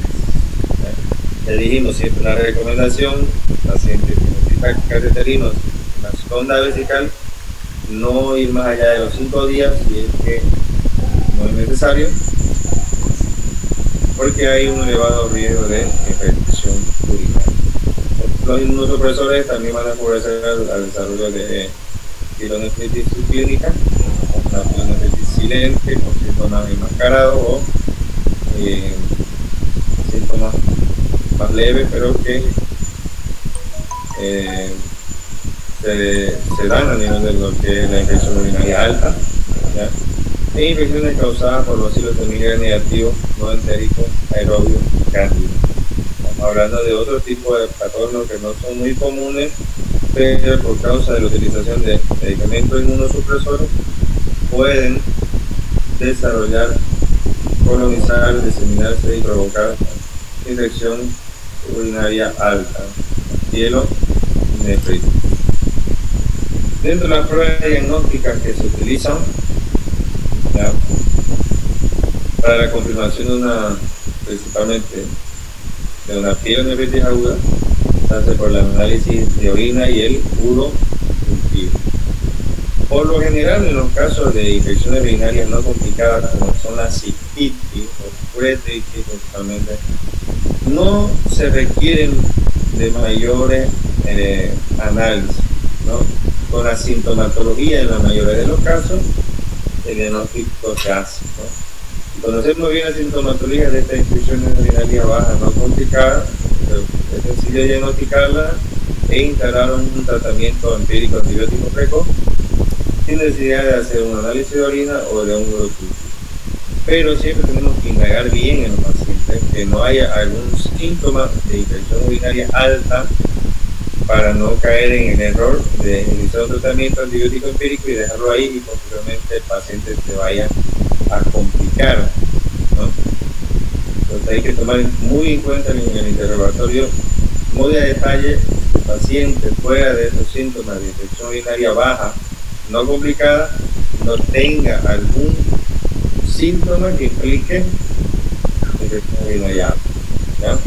S1: Ya dijimos siempre la recomendación: pacientes cateterinos, la sonda vesical, no ir más allá de los 5 días si es que no es necesario, porque hay un elevado riesgo de infección urinaria. Los inmunosupresores también van a favorecer al desarrollo de pielonefritis subclínica, una pielonefritis silente con síntomas enmascarados o síntomas más leves, pero que se dan a nivel de lo que es la infección urinaria alta, ¿ya?, e infecciones causadas por bacilos familiares negativos no entéricos aerobios cándidos. Estamos hablando de otro tipo de patógenos que no son muy comunes, pero por causa de la utilización de medicamentos inmunosupresores pueden desarrollar, colonizar, diseminarse y provocar infección urinaria alta, pielonefritis. Dentro de las pruebas diagnósticas que se utilizan, ¿ya?, para la confirmación de principalmente de una pielonefritis aguda, se hace por el análisis de orina y el urocultivo. Por lo general, en los casos de infecciones urinarias no complicadas, como son la cistitis o uretritis principalmente, no se requieren de mayores análisis, ¿no? Con la sintomatología, en la mayoría de los casos, el diagnóstico se hace, ¿no? Conocemos bien la sintomatología de esta infección urinaria baja no complicada, pero es sencillo diagnosticarla e instalaron un tratamiento empírico antibiótico precoz sin necesidad de hacer un análisis de orina o de un urocultivo. Pero siempre tenemos que indagar bien en los pacientes que no haya algún síntoma de infección urinaria alta para no caer en el error de iniciar un tratamiento antibiótico empírico y dejarlo ahí y posteriormente el paciente se vaya a complicar, ¿no? Entonces hay que tomar muy en cuenta en el interrogatorio muy a detalle el paciente fuera de esos síntomas de infección urinaria baja, no complicada, no tenga algún síntoma que implique infección urinaria alta, ¿ya?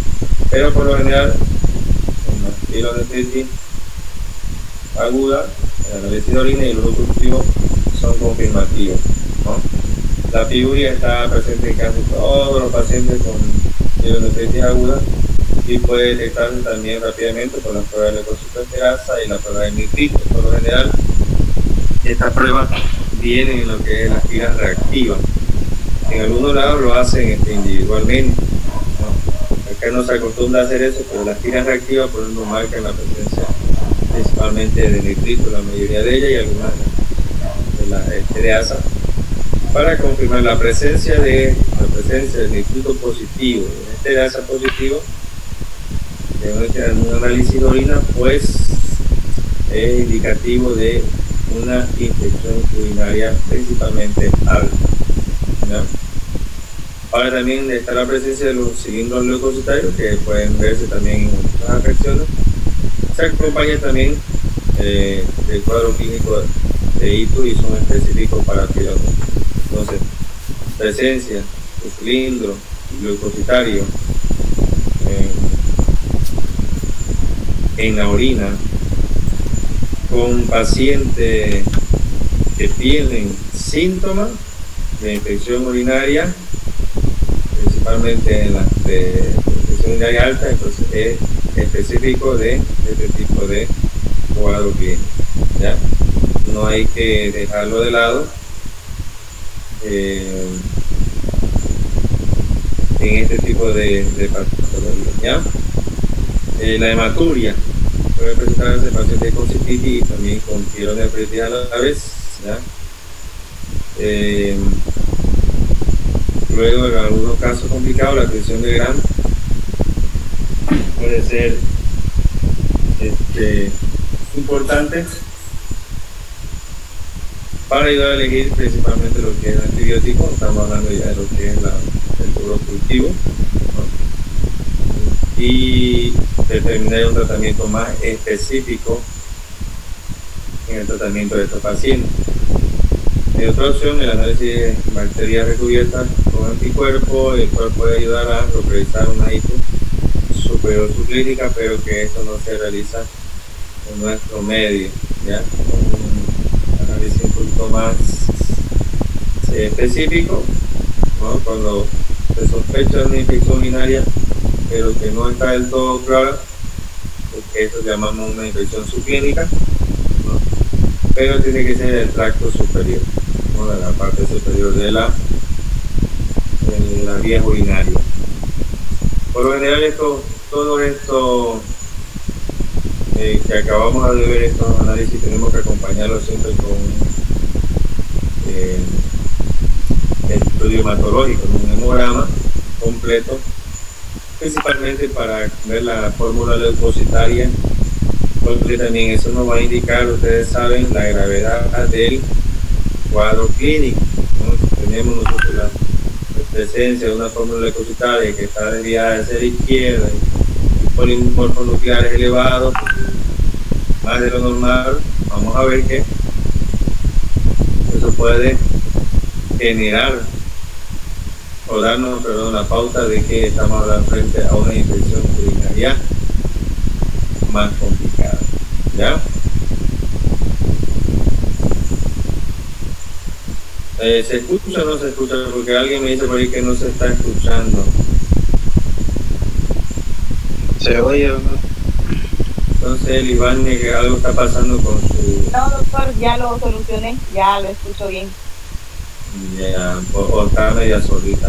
S1: Pero por lo general en la pielonefritis aguda, el análisis de orina y el urocultivo son confirmativos, ¿no? La piuria está presente en casi todos los pacientes con pielonefritis aguda y puede detectarse también rápidamente por la prueba de leucocitosterasa y la prueba de nitrito. Por lo general, estas pruebas vienen en lo que es las tiras reactivas. En algunos lados lo hacen individualmente, ¿no? Acá no se acostumbra a hacer eso, pero las tiras reactivas por ejemplo marcan la presencia principalmente de nitrito, la mayoría de ellas, y algunas de la estereasa, para confirmar la presencia de nitrito positivo, de estereasa positivo, en un análisis de orina, pues es indicativo de una infección urinaria principalmente alta, ¿no? Ahora también está la presencia de los cilindros leucocitarios que pueden verse también en otras afecciones. Se acompaña también del cuadro clínico de ITU y son específicos para pielonefritis. Entonces, presencia de cilindro leucocitario en la orina con pacientes que tienen síntomas de infección urinaria, principalmente en la de infección urinaria alta, entonces es específico de este tipo de cuadro clínico, ¿ya? No hay que dejarlo de lado en este tipo de patología, ¿ya? La hematuria puede presentarse en pacientes con cistitis y también con pielonefritis a la vez, ¿ya? Luego, en algunos casos complicados, la tensión de Gram puede ser importante para ayudar a elegir principalmente lo que es el antibiótico. Estamos hablando ya de lo que es el urocultivo, ¿no? Y determinar un tratamiento más específico en el tratamiento de estos pacientes. En otra opción, el análisis de bacterias recubiertas con anticuerpos, el cual puede ayudar a localizar una ITU superior subclínica, pero que esto no se realiza en nuestro medio, ¿ya? Un análisis un poquito más específico, ¿no? Cuando se sospecha una infección urinaria pero que no está del todo clara, porque eso llamamos una infección subclínica, ¿no? Pero tiene que ser el tracto superior, ¿no? De la parte superior de la vía urinaria. Por lo general, todo esto que acabamos de ver, estos análisis, tenemos que acompañarlos siempre con estudio hematológico, un hemograma completo, principalmente para ver la fórmula leucocitaria, porque también eso nos va a indicar, ustedes saben, la gravedad del cuadro clínico, ¿no? Si tenemos nosotros la presencia de una fórmula leucocitaria que está desviada hacia la izquierda y polimorfos nucleares elevados, más de lo normal, vamos a ver que eso puede generar o darnos, la pauta de que estamos hablando frente a una infección urinaria más complicada, ¿ya? ¿Se escucha o no se escucha? Porque alguien me dice por ahí que no se está escuchando.
S2: Se oye, ¿no?
S1: Entonces el Iván, que algo está pasando con su...
S3: No, doctor, ya lo solucioné, ya lo escucho bien.
S1: Ya, o está media solita.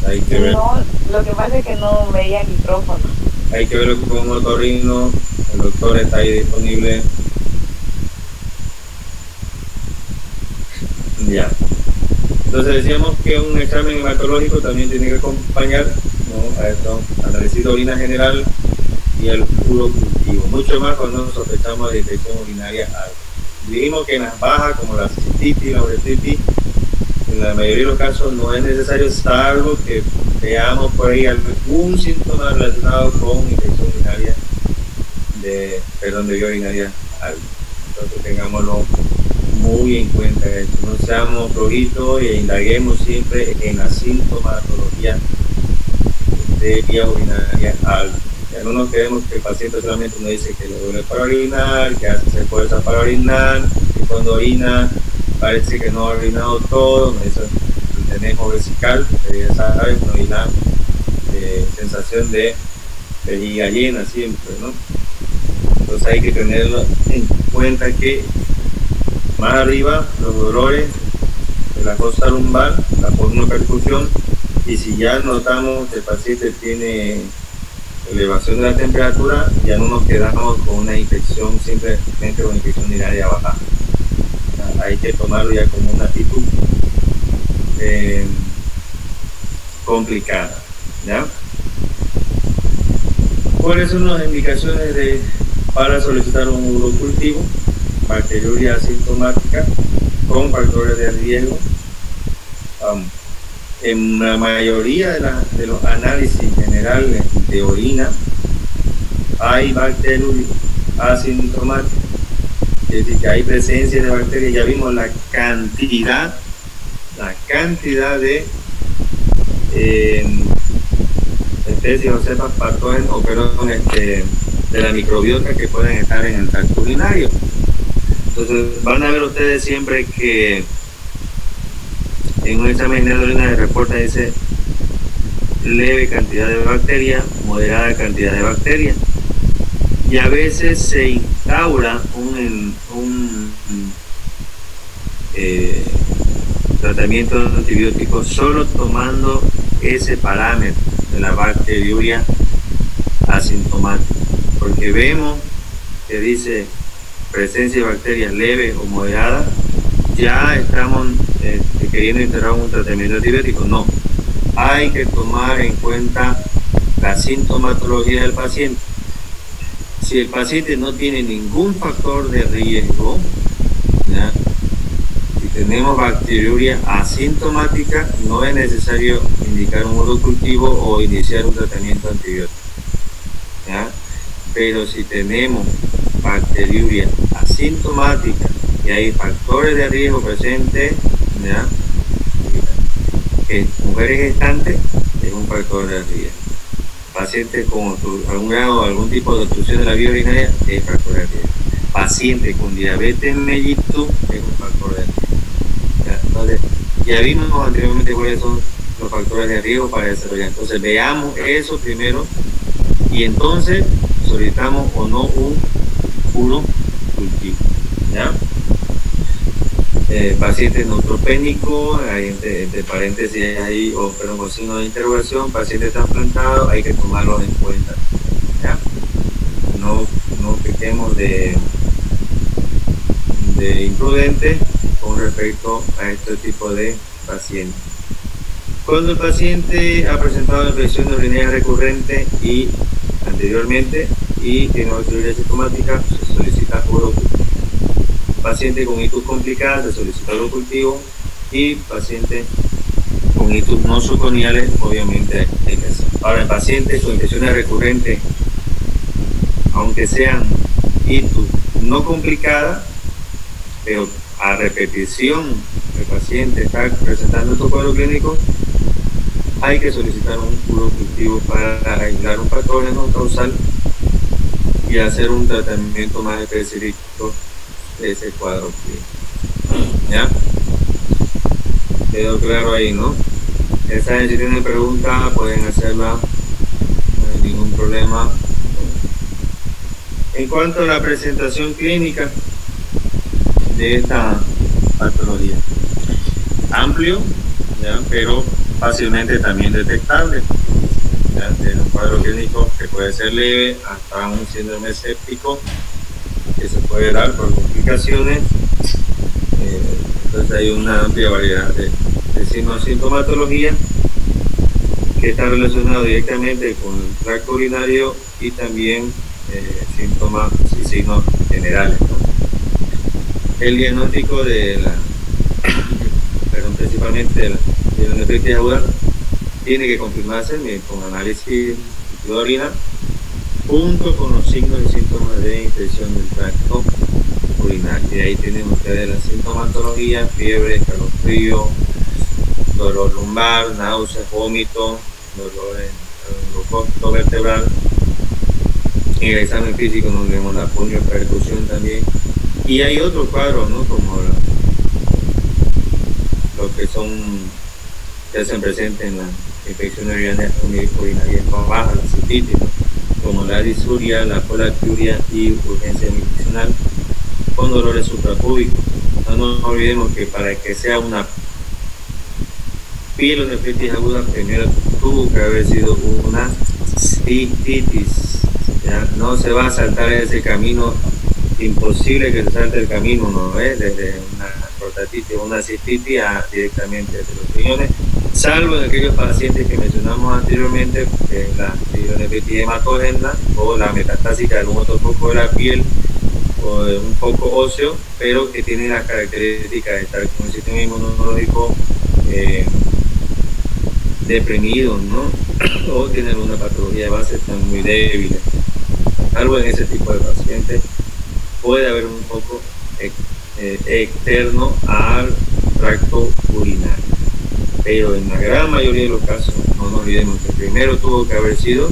S1: Hay que ver.
S3: No, lo que pasa es que no veía el micrófono.
S1: Hay que verlo con un otorrino El doctor está ahí disponible. Ya. Entonces decíamos que un examen hematológico también tiene que acompañar, ¿no?, a esto, análisis de orina general y el urocultivo. Mucho más cuando sospechamos de infección urinaria alta. Dijimos que en las bajas, como la cistitis, la uretitis, en la mayoría de los casos no es necesario, salvo que veamos por ahí algún síntoma relacionado con infección urinaria de vía urinaria alta. Entonces tengámoslo muy en cuenta esto. No seamos flojitos e indaguemos siempre en la sintomatología de vía urinaria alta. Ya no nos quedemos que el paciente solamente nos dice que le duele para orinar, que hace fuerza para orinar, que cuando orina parece que no ha orinado todo, eso tenemos vesical, que ya saben, no hay la sensación de vejiga llena siempre, ¿no? Entonces hay que tenerlo en cuenta que más arriba los dolores de la fosa lumbar, la percusión, y si ya notamos que el paciente tiene elevación de la temperatura, ya no nos quedamos con una infección, simplemente con infección urinaria baja. Hay que tomarlo ya como una actitud complicada, ¿ya? ¿Cuáles son las indicaciones para solicitar un urocultivo? Bacteriuria asintomática con factores de riesgo. En la mayoría de los análisis generales de orina hay bacteriuria asintomática, es decir, que hay presencia de bacterias. Ya vimos la cantidad de especies o cepas patógenas o de la microbiota que pueden estar en el tracto urinario. Entonces van a ver ustedes siempre que en un examen de orina de reporta dice leve cantidad de bacterias, moderada cantidad de bacterias, y a veces se instaura un tratamiento de antibióticos solo tomando ese parámetro de la bacteriuria asintomática, porque vemos que dice presencia de bacterias leve o moderada, ya estamos queriendo instaurar un tratamiento antibiótico. No, hay que tomar en cuenta la sintomatología del paciente. Si el paciente no tiene ningún factor de riesgo, ¿ya?, si tenemos bacteriuria asintomática, no es necesario indicar un urocultivo o iniciar un tratamiento antibiótico, ¿ya? Pero si tenemos bacteriuria asintomática y hay factores de riesgo presentes, ¿ya?, en mujeres gestantes es un factor de riesgo. Pacientes con algún grado o algún tipo de obstrucción de la vía urinaria es factor de riesgo. Paciente con diabetes mellitus es un factor de riesgo. Entonces, ya vimos anteriormente cuáles son los factores de riesgo para desarrollar. Entonces veamos eso primero y entonces solicitamos o no un urocultivo, ¿ya? Paciente neutropénico, entre paréntesis ahí, con signo de interrogación, paciente trasplantado, hay que tomarlo en cuenta, ¿ya? No pequemos de imprudente con respecto a este tipo de pacientes. Cuando el paciente ha presentado infección urinaria recurrente y anteriormente y tiene bacteriuria asintomática, se solicita urocultivo. Paciente con itus complicada se solicita urocultivo, y paciente con itus no subconiales obviamente hay que hacer. Ahora, en pacientes con infecciones recurrentes, aunque sean itus no complicadas, pero a repetición el paciente está presentando estos cuadros clínicos, hay que solicitar un urocultivo para aislar un patógeno causal y hacer un tratamiento más específico de ese cuadro clínico. ¿Ya? Quedó claro ahí, ¿no? Si tienen preguntas pueden hacerla, no hay ningún problema. En cuanto a la presentación clínica de esta patología, amplio, ¿ya?, pero fácilmente también detectable. ¿ya? Tiene un cuadro clínico que puede ser leve hasta un síndrome séptico que se puede dar por complicaciones. Entonces hay una amplia variedad de sintomatología que está relacionado directamente con el tracto urinario y también síntomas y signos generales, ¿no? El diagnóstico de la principalmente de la pielonefritis aguda tiene que confirmarse con análisis de orina junto con los signos y síntomas de infección del tracto urinario. Y ahí tienen ustedes la sintomatología: fiebre, escalofrío, dolor lumbar, náuseas, vómito, dolor en el cócto vertebral. En el examen físico nos vemos la punio-percusión también. Y hay otros cuadros, ¿no? Como lo que son, que se presenten en las infecciones urinarias bajas, la cistitis, ¿no? Como la disuria, la polaquiuria y urgencia nutricional con dolores suprapúbicos. No nos olvidemos que para que sea una pielonefritis aguda, primero tuvo que haber sido una cistitis. ¿Ya? No se va a saltar ese camino, imposible que se salte el camino, ¿no? Desde una prostatitis o una cistitis directamente desde los riñones, salvo en aquellos pacientes que mencionamos anteriormente, la pielonefritis hematógena o la metastásica de algún otro foco de la piel o de un foco óseo, pero que tiene las características de estar con un sistema inmunológico deprimido, ¿no? O tiene alguna patología de base, están muy débiles. Salvo en ese tipo de pacientes puede haber un foco externo al tracto urinario, pero en la gran mayoría de los casos no nos olvidemos que primero tuvo que haber sido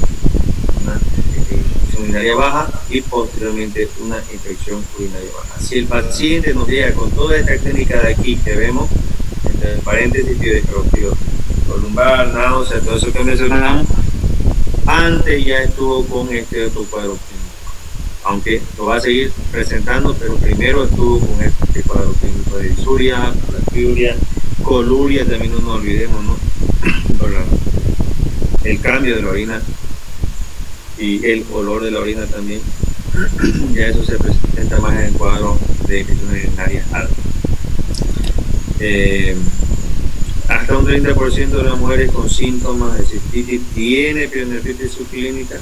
S1: una infección urinaria baja y posteriormente una infección urinaria baja. Si el paciente nos llega con toda esta clínica de aquí que vemos, entre paréntesis, fiebre, escalofrío, lumbar, náusea, todo eso que mencionamos, antes ya estuvo con este otro cuadro clínico, aunque lo va a seguir presentando, pero primero estuvo con este cuadro clínico de disuria, plaquiuria, coluria, también no nos olvidemos, ¿no? Por el cambio de la orina y el olor de la orina también. Ya eso se presenta más en el cuadro de infecciones urinarias altas. Hasta un 30% de las mujeres con síntomas de cistitis tiene pielonefritis subclínica,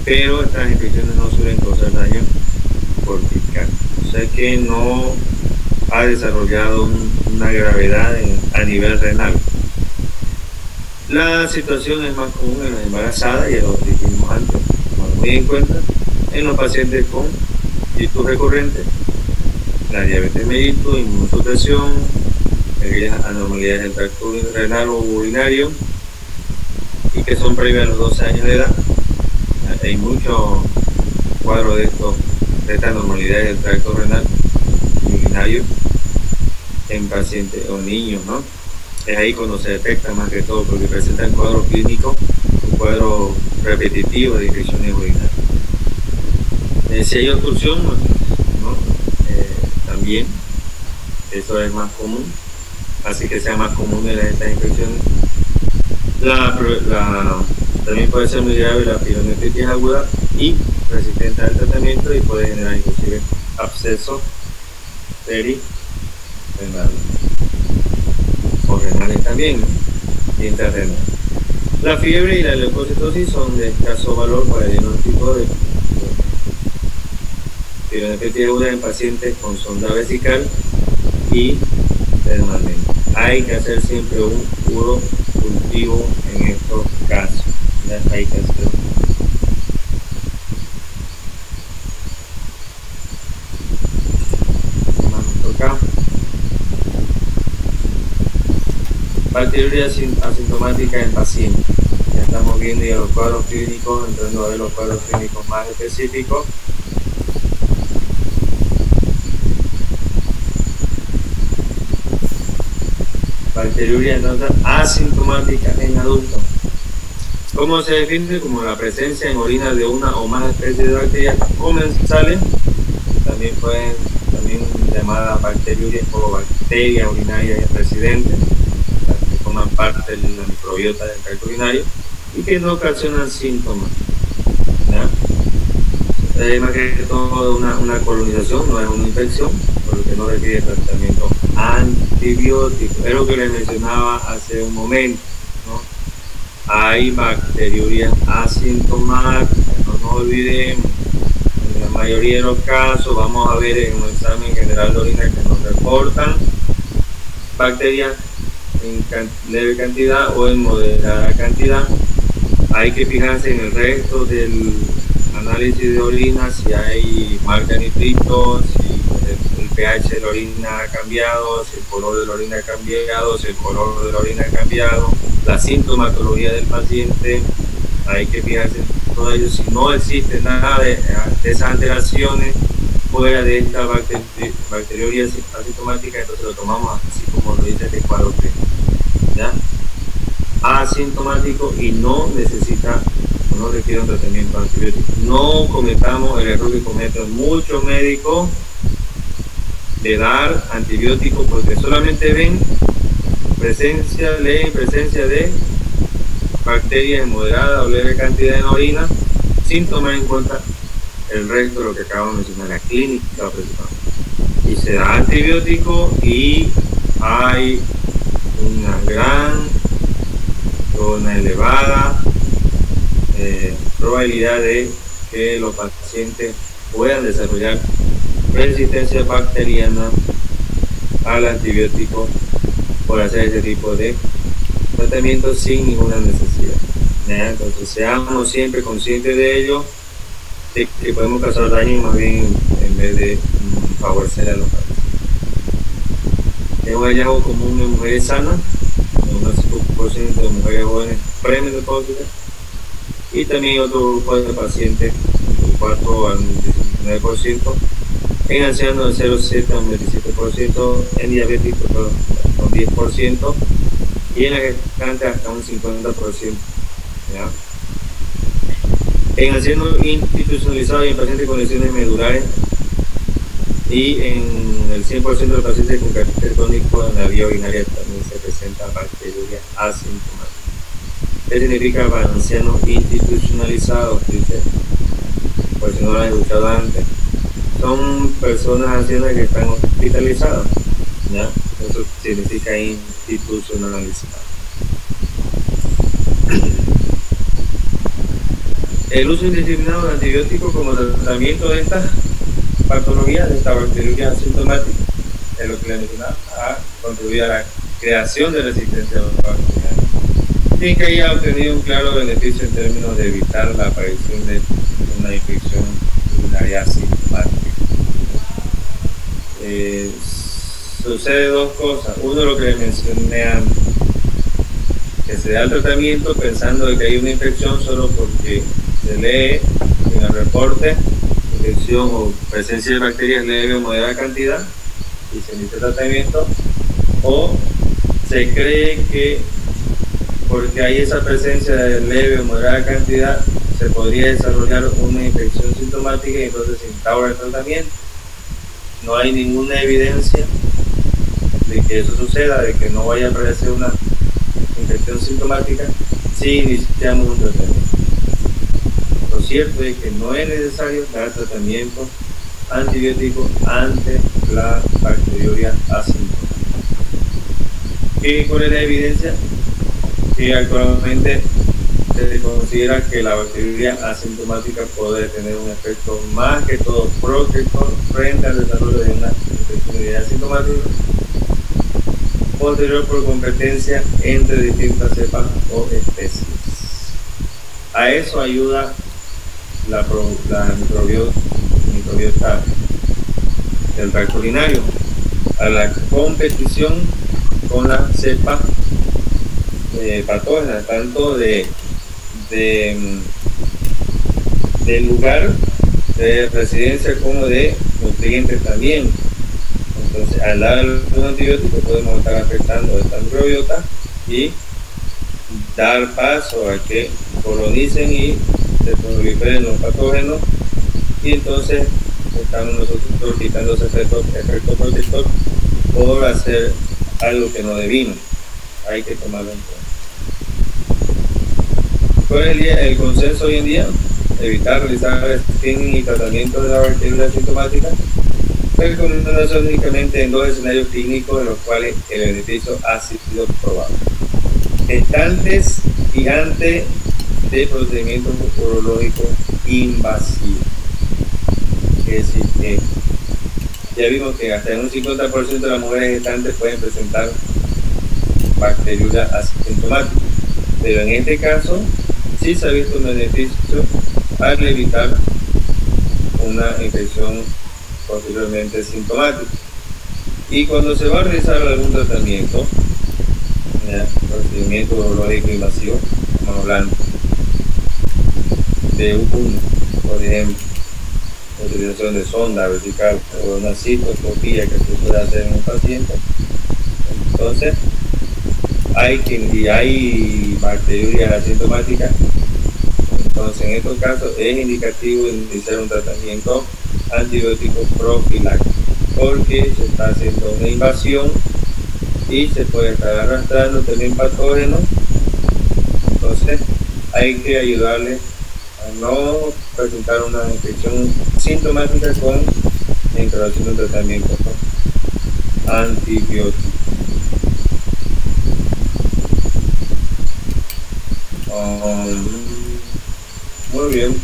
S1: pero estas infecciones no suelen causar daño cortical, o sea que no ha desarrollado una gravedad a nivel renal. La situación es más común en las embarazadas, y lo dijimos antes, tomar muy en cuenta en los pacientes con ictus recurrentes, la diabetes mellitus, inmunosupresión, aquellas anormalidades del tracto renal o urinario y que son previas a los 12 años de edad. Hay muchos cuadros de estas anormalidades del tracto renal y urinario en pacientes o niños, ¿no? Es ahí cuando se detecta más que todo, porque presentan cuadros clínicos, un cuadro repetitivo de infecciones urinarias. Si hay obstrucción, ¿no? También eso es más común, así que sea más común de estas infecciones. También puede ser muy grave la pielonefritis aguda y resistente al tratamiento, y puede generar inclusive abscesos perirenales o renales también, y intrarrenales. La fiebre y la leucocitosis son de escaso valor para el diagnóstico de pielonefritis aguda en pacientes con sonda vesical y permanente. Hay que hacer siempre un puro cultivo en estos casos. Ya hay que hacer. Bacteriuria asintomática en pacientes. Ya estamos viendo ya los cuadros clínicos, entrando a ver los cuadros clínicos más específicos. Bacteriuria entonces asintomática en adultos. ¿Cómo se define? Como la presencia en orina de una o más especies de bacterias comensales, también llamadas bacteriurias o bacterias urinarias residentes, las que forman parte de la microbiota del tracto urinario, y que no ocasionan síntomas, ¿ya? Más que todo una colonización, no es una infección, por lo que no requiere tratamiento antibiótico. Es lo que les mencionaba hace un momento, ¿no? Hay bacteriurias asintomáticas, no nos olvidemos. En la mayoría de los casos vamos a ver en un examen general de orina que nos reportan bacterias en leve cantidad o en moderada cantidad. Hay que fijarse en el resto del análisis de orina, si hay marca de nitritos, si el pH de la orina ha cambiado, si el color de la orina ha cambiado, si el color de la orina ha cambiado, la sintomatología del paciente. Hay que fijarse en todo ello. Si no existe nada de esas alteraciones fuera de esta bacteriuria asintomática, entonces lo tomamos así como lo dice el cuadro clínico, ¿ya? Asintomático y no necesita o no requiere un tratamiento antibiótico. No cometamos el error que cometen muchos médicos de dar antibióticos porque solamente leen presencia de bacterias en moderada o leve cantidad en orina sin tomar en cuenta el resto de lo que acabo de mencionar, la clínica principal. Y se da antibiótico y hay una elevada probabilidad de que los pacientes puedan desarrollar resistencia bacteriana al antibiótico por hacer ese tipo de tratamiento sin ninguna necesidad, ¿ya? Entonces seamos siempre conscientes de ello, de que podemos causar daño más bien en vez de favorecer a los pacientes. Es un hallazgo común en mujeres sanas, un 5% de mujeres jóvenes premenopáusicas, y también otro grupo de pacientes, un 4 al 19%, en ancianos de 0,7 al 27%, en diabéticos con 10%, y en la gestante hasta un 50%, ¿ya? En ancianos institucionalizados y en pacientes con lesiones medulares, y en el 100% de los pacientes con carácter crónico en la vía urinaria también se presenta bacteriuria asintomática. ¿Qué significa ancianos institucionalizados? Dice, por si no lo han escuchado antes, son personas ancianas que están hospitalizadas, ¿ya? Eso significa institucionalizado. El uso indiscriminado de antibióticos como tratamiento de estas patologías, de esta bacteriuria asintomática, es lo que le mencionaba, a contribuir a la creación de resistencia bacteriana, y que haya obtenido un claro beneficio en términos de evitar la aparición de una infección urinaria asintomática. Sucede dos cosas. Uno, lo que les mencioné antes, que se da el tratamiento pensando de que hay una infección solo porque se lee en el reporte infección o presencia de bacterias leve o moderada cantidad y se inicia el tratamiento, o se cree que porque hay esa presencia de leve o moderada cantidad se podría desarrollar una infección sintomática y entonces se instaura el tratamiento. No hay ninguna evidencia de que eso suceda, de que no vaya a aparecer una infección sintomática si iniciamos un tratamiento. Lo cierto es que no es necesario dar tratamiento antibiótico ante la bacteriuria asintomática. ¿Cuál es la evidencia? Que actualmente se considera que la bacteriuria asintomática puede tener un efecto más que todo protector frente al desarrollo de una infección asintomática posterior por competencia entre distintas cepas o especies. A eso ayuda la microbiota del tracto urinario, a la competición con la cepa patógena, tanto del lugar de residencia como de nutrientes también. Entonces, al dar un antibiótico podemos estar afectando esta microbiota y dar paso a que colonicen y se proliferen los patógenos, y entonces estamos nosotros quitando ese efecto protector por hacer algo que no debimos. Hay que tomarlo en cuenta. ¿Cuál es el consenso hoy en día? Evitar realizar screening y tratamiento de la bacteria asintomática. Recomendación únicamente en 2 escenarios clínicos en los cuales el beneficio ha sido probado: gestantes y antes de procedimiento urológico invasivo. Es decir, que ya vimos que hasta en un 50% de las mujeres gestantes pueden presentar bacteriuria asintomática, pero en este caso sí se ha visto un beneficio al evitar una infección posteriormente sintomática. Y cuando se va a realizar algún tratamiento, procedimiento urológico invasivo, estamos hablando de por ejemplo, utilización de sonda vertical o una cistoscopía que se puede hacer en un paciente, entonces hay bacteriuria asintomática. Entonces, en estos casos es indicativo iniciar un tratamiento antibiótico profiláctico, porque se está haciendo una invasión y se puede estar arrastrando también patógenos. Entonces, hay que ayudarle a no presentar una infección sintomática con la introducción de un tratamiento antibiótico. Muy bien.